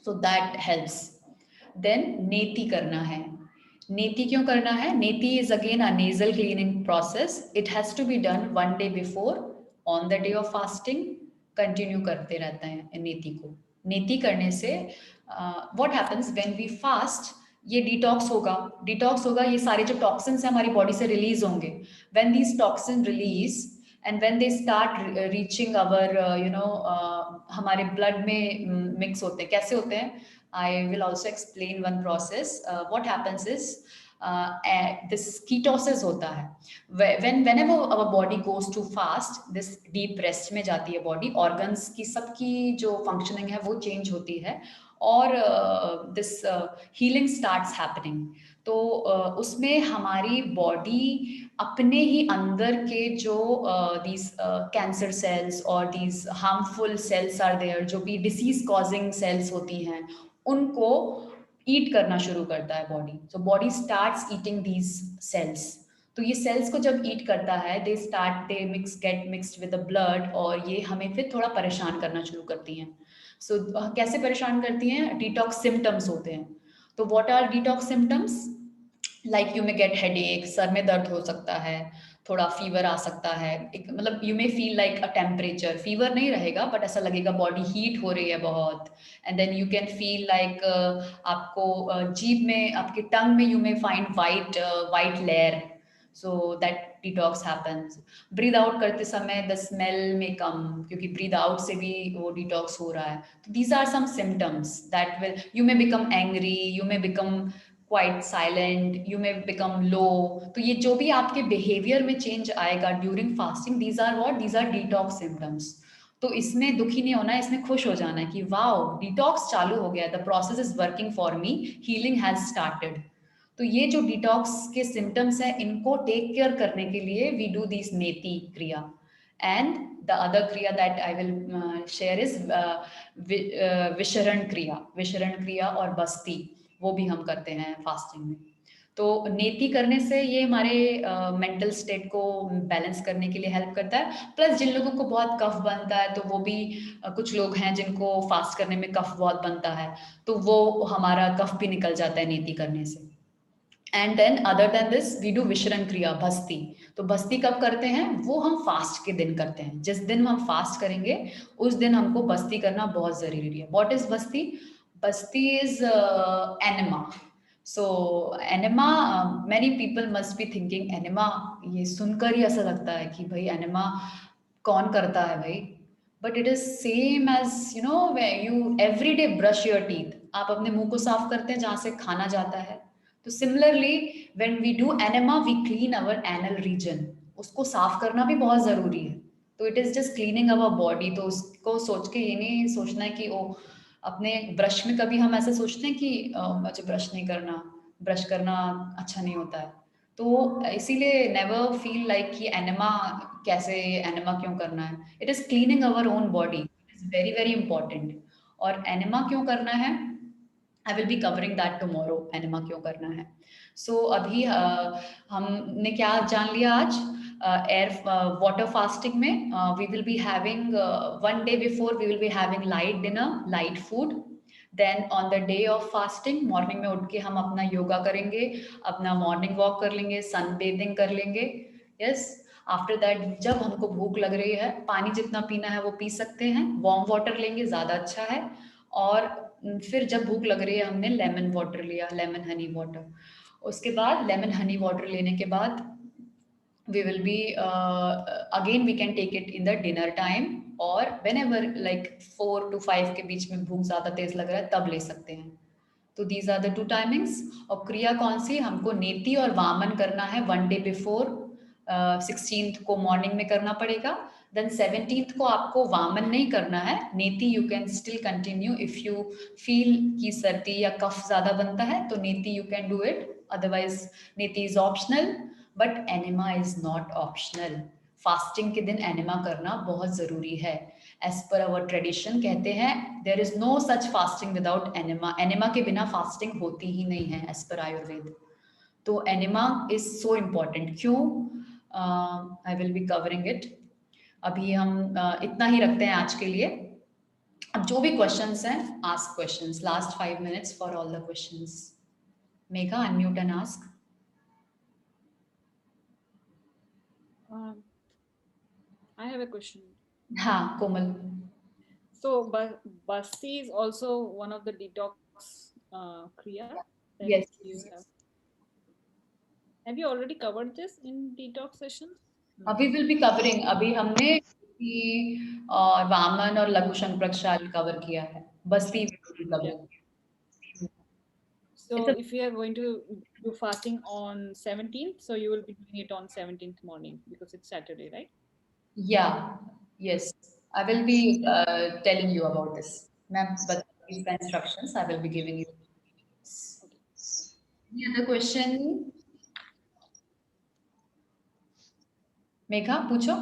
so that helps. Then neti करना है। नेति क्यों करना है? Neti is again a nasal cleaning process, it has to be done 1 day before on the day of fasting, continue करते रहते हैं नेति को। नेति करने से what happens when we fast, ये डिटॉक्स होगा, ये सारे जो टॉक्सिन्स हैं हमारी बॉडी से रिलीज होंगे। When these toxin release and when they start reaching our हमारे ब्लड में मिक्स होते हैं। कैसे होते हैं? I will also explain one process. What happens is this ketosis होता है। Whenever our body goes to fast, this deep rest में जाती है body, organs की सबकी जो functioning है वो change होती है और this healing starts happening। तो उसमें हमारी बॉडी अपने ही अंदर के जो these कैंसर सेल्स और these harmful cells are there, जो भी डिसीज कॉजिंग सेल्स होती हैं, उनको ईट करना शुरू करता है body. So body starts eating these cells. तो ये सेल्स को जब ईट करता है, they get mixed with the blood, और ये हमें फिर थोड़ा परेशान करना शुरू करती हैं। सो कैसे परेशान करती हैं? डिटॉक्स सिम्टम्स होते हैं। तो what are detox symptoms? Like you may get headache, सर में दर्द हो सकता है, थोड़ा फीवर आ सकता है, मतलब you may feel like a temperature, fever नहीं रहेगा बट ऐसा लगेगा बॉडी हीट हो रही है बहुत। And then you can feel like आपको जीभ में, आपके टंग में you may find white layer, so that detox happens. Breathe out करते समय द स्मेल में कम, क्योंकि ब्रीद आउट से भी वो डिटॉक्स हो रहा है। तो these are some symptoms that will, you may become angry, you may become quite silent, you may become low. तो ये जो भी आपके बिहेवियर में चेंज आएगा during fasting, these are what, these are detox symptoms. तो इसमें दुखी नहीं होना है, इसमें खुश हो जाना है कि वाओ डिटॉक्स चालू हो गया, the process is working for me, healing has started. तो ये जो डिटॉक्स के सिम्टम्स हैं इनको टेक केयर करने के लिए we do this neti kriya. And the other kriya that I will share is visharan kriya. Visharan क्रिया और बस्ती वो भी हम करते हैं फास्टिंग में। तो नेति करने से ये हमारे मेंटल स्टेट को बैलेंस करने के लिए हेल्प करता है। प्लस जिन लोगों को बहुत कफ बनता है तो वो भी कुछ लोग हैं जिनको फास्ट करने में कफ बहुत बनता है, तो वो हमारा कफ भी निकल जाता है नेति करने से। And then other than this we do visharan kriya, bhasti. तो भस्ती कब करते हैं, वो हम फास्ट के दिन करते हैं। जिस दिन हम फास्ट करेंगे उस दिन हमको भस्ती करना बहुत जरूरी है। What is bhasti? Bhasti is enema. So enema, many people must be thinking enema, ये सुनकर ही ऐसा लगता है कि भाई एनिमा कौन करता है भाई, but it is same as you know you every day brush your teeth, आप अपने मुंह को साफ करते हैं जहाँ से खाना जाता है। तो similarly when we do enema we clean our anal region, उसको साफ करना भी बहुत जरूरी है। तो it is just cleaning our body. तो उसको सोच के ये नहीं सोचना है कि ओ अपने ब्रश में, कभी हम ऐसे सोचते हैं कि मुझे ब्रश नहीं करना, ब्रश करना अच्छा नहीं होता है। तो इसीलिए नेवर फील लाइक कि एनेमा कैसे, एनेमा क्यों करना है। It is cleaning our own body, it is very very important. और एनेमा क्यों करना है, I will be covering that tomorrow, enema क्यों करना है। सो अभी हमने क्या जान लिया आज, एयर वाटर फास्टिंग में we will be having 1 day before we will be having light dinner, light food. Then on the day of fasting morning में उठ के हम अपना योगा करेंगे, अपना मॉर्निंग वॉक कर लेंगे, सन बेदिंग कर लेंगे। यस, आफ्टर दैट जब हमको भूख लग रही है, पानी जितना पीना है वो पी सकते हैं, वार्म वाटर लेंगे ज़्यादा अच्छा है। और फिर जब भूख लग रही है हमने लेमन वाटर लिया, लेमन हनी वाटर। उसके बाद लेमन हनी वाटर लेने के बाद we will be again we can take it in the dinner time, और वेन एवर लाइक 4 to 5 के बीच में भूख ज़्यादा तेज लग रहा है तब ले सकते हैं। तो दीज आर द 2 टाइमिंग्स। और क्रिया कौन सी, हमको नेति और वामन करना है 1 day बिफोर। 16th को मॉर्निंग में करना पड़ेगा। देन 17th को आपको वामन नहीं करना है, neti you can still continue if you feel कि सर्दी या कफ ज्यादा बनता है तो neti you can do it, otherwise neti is optional, but enema is not optional. Fasting के दिन एनिमा करना बहुत जरूरी है। एज पर अवर ट्रेडिशन कहते हैं there is no such fasting without enema, enema के बिना फास्टिंग होती ही नहीं है एज पर आयुर्वेद। तो एनिमा इज सो इम्पॉर्टेंट। क्यों? I will be covering it. अभी हम इतना ही रखते हैं आज के लिए। अब जो भी क्वेश्चंस हैं, ask questions, last 5 minutes for all the questions. Megha, unmute and ask. I have a question. हाँ कोमल। So, Basti is also one of the detox kriya that Yes. you have. Have you already covered this in detox sessions? अभी will be covering, अभी हमने वामन और लघु Shankaracharya cover किया है, बस्ती cover. So, It's a- if you are going to do fasting on 17th, so you will be doing it on 17th morning because it's Saturday, right? Yeah, yes, I will be telling you about this. Ma'am, but these instructions I will be giving you. Any other question? Megha पूछो।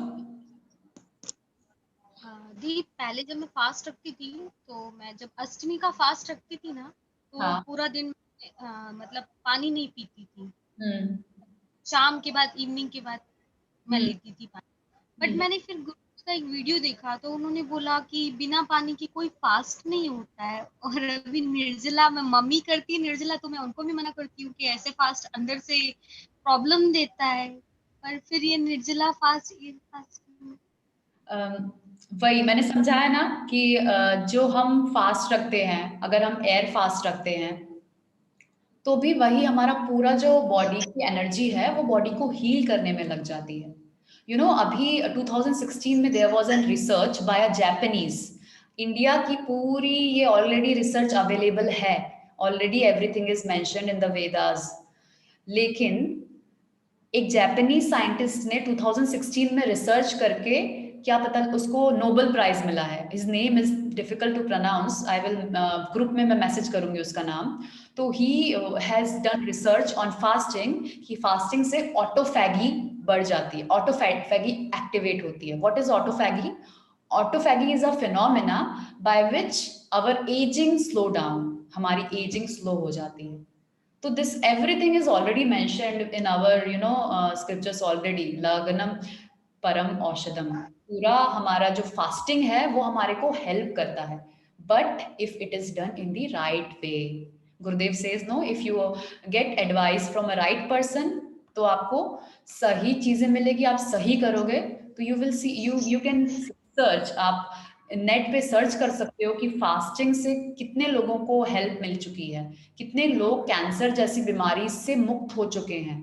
दी पहले जब मैं fast रखती थी, तो मैं जब अष्टमी का फास्ट रखती थी ना, तो हाँ। पूरा दिन मतलब पानी नहीं पीती थी। हम्म। शाम के बाद, इवनिंग के बाद मैं हम्म। लेती थी पानी। बट मैंने फिर गुरुजी का एक वीडियो देखा, तो उन्होंने बोला कि बिना पानी के कोई फास्ट नहीं होता है। और अभी निर्जला, मैं मम्मी करती है निर्जला, तो मैं उनको भी मना करती हूँ कि ऐसे फास्ट अंदर से प्रॉब्लम देता है। पर फिर ये निर्जला फास्ट, ये फास्ट वही मैंने समझाया ना कि जो हम फास्ट रखते हैं, अगर हम एयर फास्ट रखते हैं तो भी वही हमारा पूरा जो बॉडी की एनर्जी है वो बॉडी को हील करने में लग जाती है। यू नो, अभी 2016 में there was an research by a Japanese. India की पूरी ये ऑलरेडी रिसर्च अवेलेबल है already everything is mentioned in the Vedas. लेकिन एक जापानीज साइंटिस्ट ने 2016 में रिसर्च करके, क्या पता, उसको नोबेल प्राइज मिला है. His name is difficult to pronounce, I will group में मैं मैसेज करूंगी उसका नाम. तो he has done research on fasting कि फास्टिंग से ऑटोफैगी बढ़ जाती है, ऑटोफैगी एक्टिवेट होती है. What is autophagy? Autophagy is a phenomena by which our ageing slow down, हमारी एजिंग स्लो हो जाती है. तो this everything is already mentioned in our scriptures already. Laganam param औषधम. पूरा हमारा जो फास्टिंग है वो हमारे को हेल्प करता है, but if it is done in the right way. Gurudev says no, if you get advice from a right person तो आपको सही चीजें मिलेगी. आप सही करोगे तो you will see, you can search, आप नेट पे सर्च कर सकते हो कि फास्टिंग से कितने लोगों को हेल्प मिल चुकी है, कितने लोग कैंसर जैसी बीमारी से मुक्त हो चुके हैं.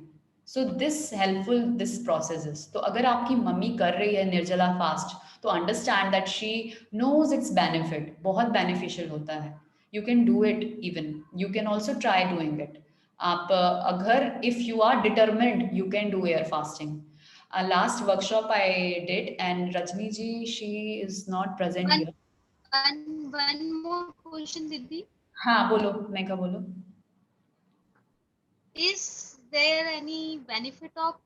So this helpful this process is. तो अगर आपकी मम्मी कर रही है निर्जला फास्ट, तो understand that she knows its benefit. बहुत बेनिफिशियल होता है. You can do it, even you can also try doing it. आप अगर if you are determined you can do air fasting. Last workshop I did, and Rajni ji, she is not present One, here. one more question, Didi. हाँ बोलो, मेघा बोलो. Is there any benefit of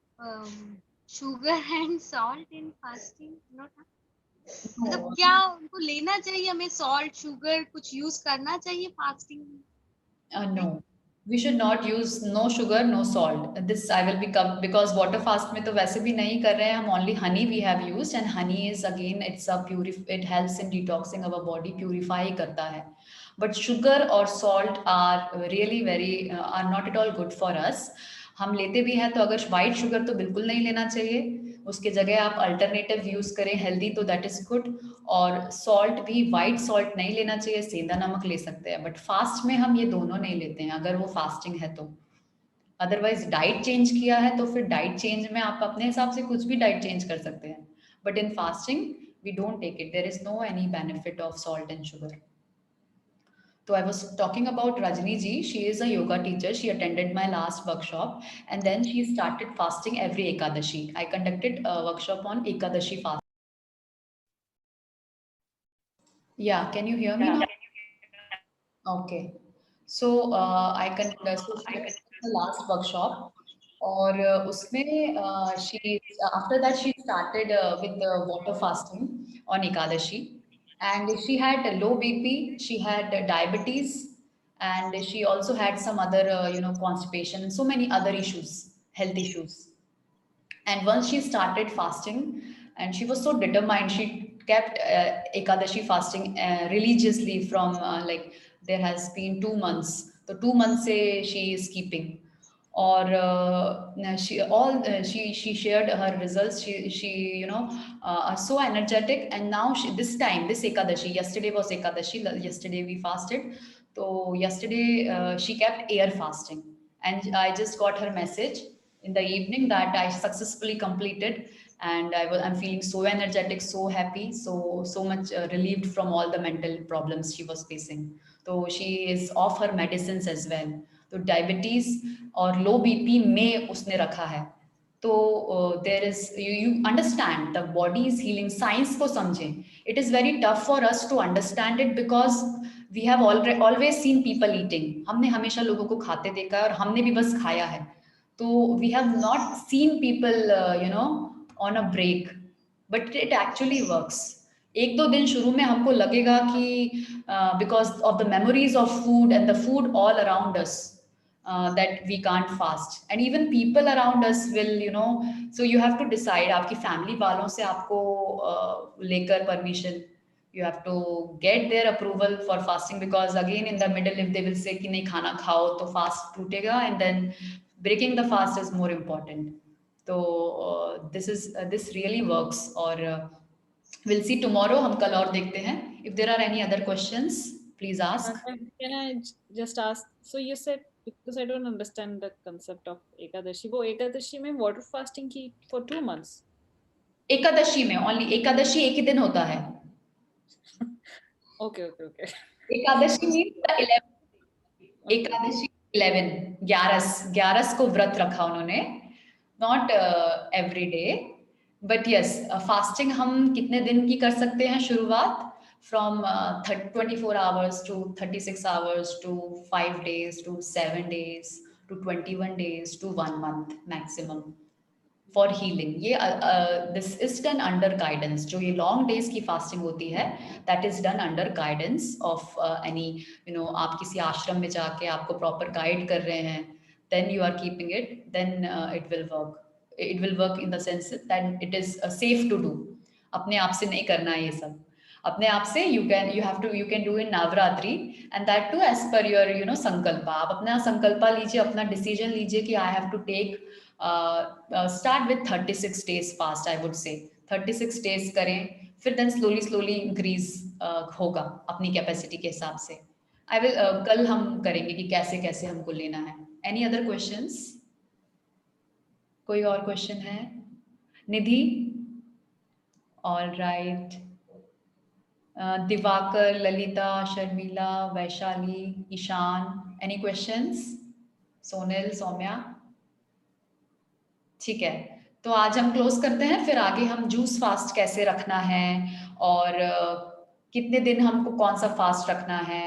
sugar and salt in fasting? Not. मतलब क्या उनको लेना चाहिए, हमें salt sugar कुछ यूज करना चाहिए फास्टिंग में? No, we should not use no sugar, no salt. This I will become, because water fast में तो वैसे भी नहीं कर रहे हैं हम. Only honey we have used, and honey is again it's a it helps in detoxing our body, purify करता है. But sugar or salt are really very are not at all good for us. हम लेते भी हैं तो अगर white sugar तो बिल्कुल नहीं लेना चाहिए. उसके जगह आप अल्टरनेटिव यूज करें हेल्दी, तो दैट इज गुड. और सॉल्ट भी वाइट सॉल्ट नहीं लेना चाहिए, सेंधा नमक ले सकते हैं. बट फास्ट में हम ये दोनों नहीं लेते हैं अगर वो फास्टिंग है तो. अदरवाइज डाइट चेंज किया है तो फिर डाइट चेंज में आप अपने हिसाब से कुछ भी डाइट चेंज कर सकते हैं. But in fasting we don't take it. There is no any benefit of salt and sugar. So I was talking about Rajni ji. She is a yoga teacher. She attended my last workshop, and then she started fasting every Ekadashi. I conducted a workshop on Ekadashi fast. Yeah, can you hear me now? Okay. So I conducted the last workshop, और उसमें she after that she started with the water fasting on Ekadashi. And she had a low BP, she had diabetes, and she also had some other constipation and so many other issues, health issues. And once she started fasting, and she was so determined, she kept Ekadashi fasting religiously from like there has been 2 months. So 2 months se she is keeping. Or she shared her results. She are so energetic. And now this Ekadashi, yesterday was Ekadashi, yesterday we fasted. So yesterday she kept air fasting, and I just got her message in the evening that I successfully completed, and I'm feeling so energetic, so happy, so much relieved from all the mental problems she was facing. So she is off her medicines as well. तो diabetes और low BP में उसने रखा है. तो there is, you understand the body is healing. Science को समझें. It is very tough for us to understand it, because we have always seen people eating. हमने हमेशा लोगों को खाते देखा है और हमने भी बस खाया है. तो we have not seen people on a break, but it actually works. 1-2 दिन शुरू में हमको लगेगा कि because of the memories of food and the food all around us, that we can't fast, and even people around us will so you have to decide. आपकी family वालों से आपको लेकर permission, you have to get their approval for fasting, because again in the middle if they will say कि नहीं खाना खाओ तो फास्ट टूटेगा, and then breaking the fast is more important. So this really works. और we'll see tomorrow. हम कल और देखते हैं. If there are any other questions, please ask. Can I just ask? So you said, because I don't understand the concept of Ekadashi. वो Ekadashi में water fasting की for 2 months. Ekadashi में only Ekadashi एक ही दिन होता है. Okay. Ekadashi means the 11th. Ekadashi 11 को व्रत रखा उन्होंने, not every day, but yes fasting हम कितने दिन की कर सकते हैं शुरुआत, from 24 hours to 36 hours to 5 days to 7 days to 21 days to 1 month maximum for healing. ये this is done under guidance. जो ये लॉन्ग डेज की फास्टिंग होती है that is done under guidance of any आप किसी आश्रम में जाके आपको प्रॉपर गाइड कर रहे हैं, then you are keeping it, then it will work. It will work in the sense that it is safe to do. अपने आप से नहीं करना है ये सब, अपने आप से you can do in Navratri, and that too as per your sankalp. आप अपना संकल्प लीजिए, अपना डिसीजन लीजिए कि I have to take start with 36 days fast, I would say 36 days करें, फिर then slowly increase होगा अपनी कैपेसिटी के हिसाब से। I will कल हम करेंगे कि कैसे कैसे हमको लेना है। Any other questions? कोई और क्वेश्चन है? निधि? All right. Diwakar, Lalita, Sharmila, Vaishali, Ishan, any questions? Sonal, Saumya? ठीक है, तो आज हम क्लोज करते हैं, फिर आगे हम जूस फास्ट कैसे रखना है और कितने दिन हमको कौन सा फास्ट रखना है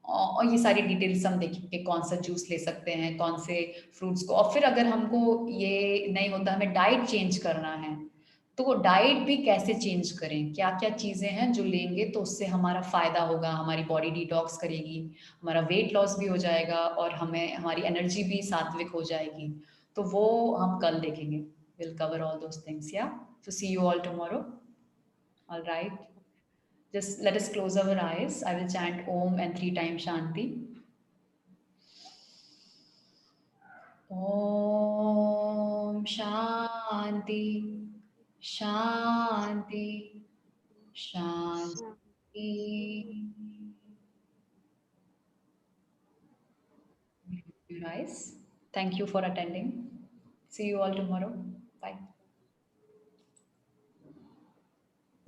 और ये सारी डिटेल्स हम देखेंगे, कौन सा जूस ले सकते हैं, कौन से फ्रूट्स को। और फिर अगर हमको ये नहीं होता, हमें डाइट चेंज करना है, तो डाइट भी कैसे चेंज करें, क्या क्या चीज़ें हैं जो लेंगे तो उससे हमारा फ़ायदा होगा, हमारी बॉडी डिटॉक्स करेगी, हमारा वेट लॉस भी हो जाएगा और हमें हमारी एनर्जी भी सात्विक हो जाएगी। तो वो हम कल देखेंगे। We'll cover all those things, yeah? So see you all tomorrow. All right. Just let us close our eyes. I will chant Om and 3 times Shanti. Om Shanti Shanti Shanti. You guys, thank you for attending. See you all tomorrow. Bye.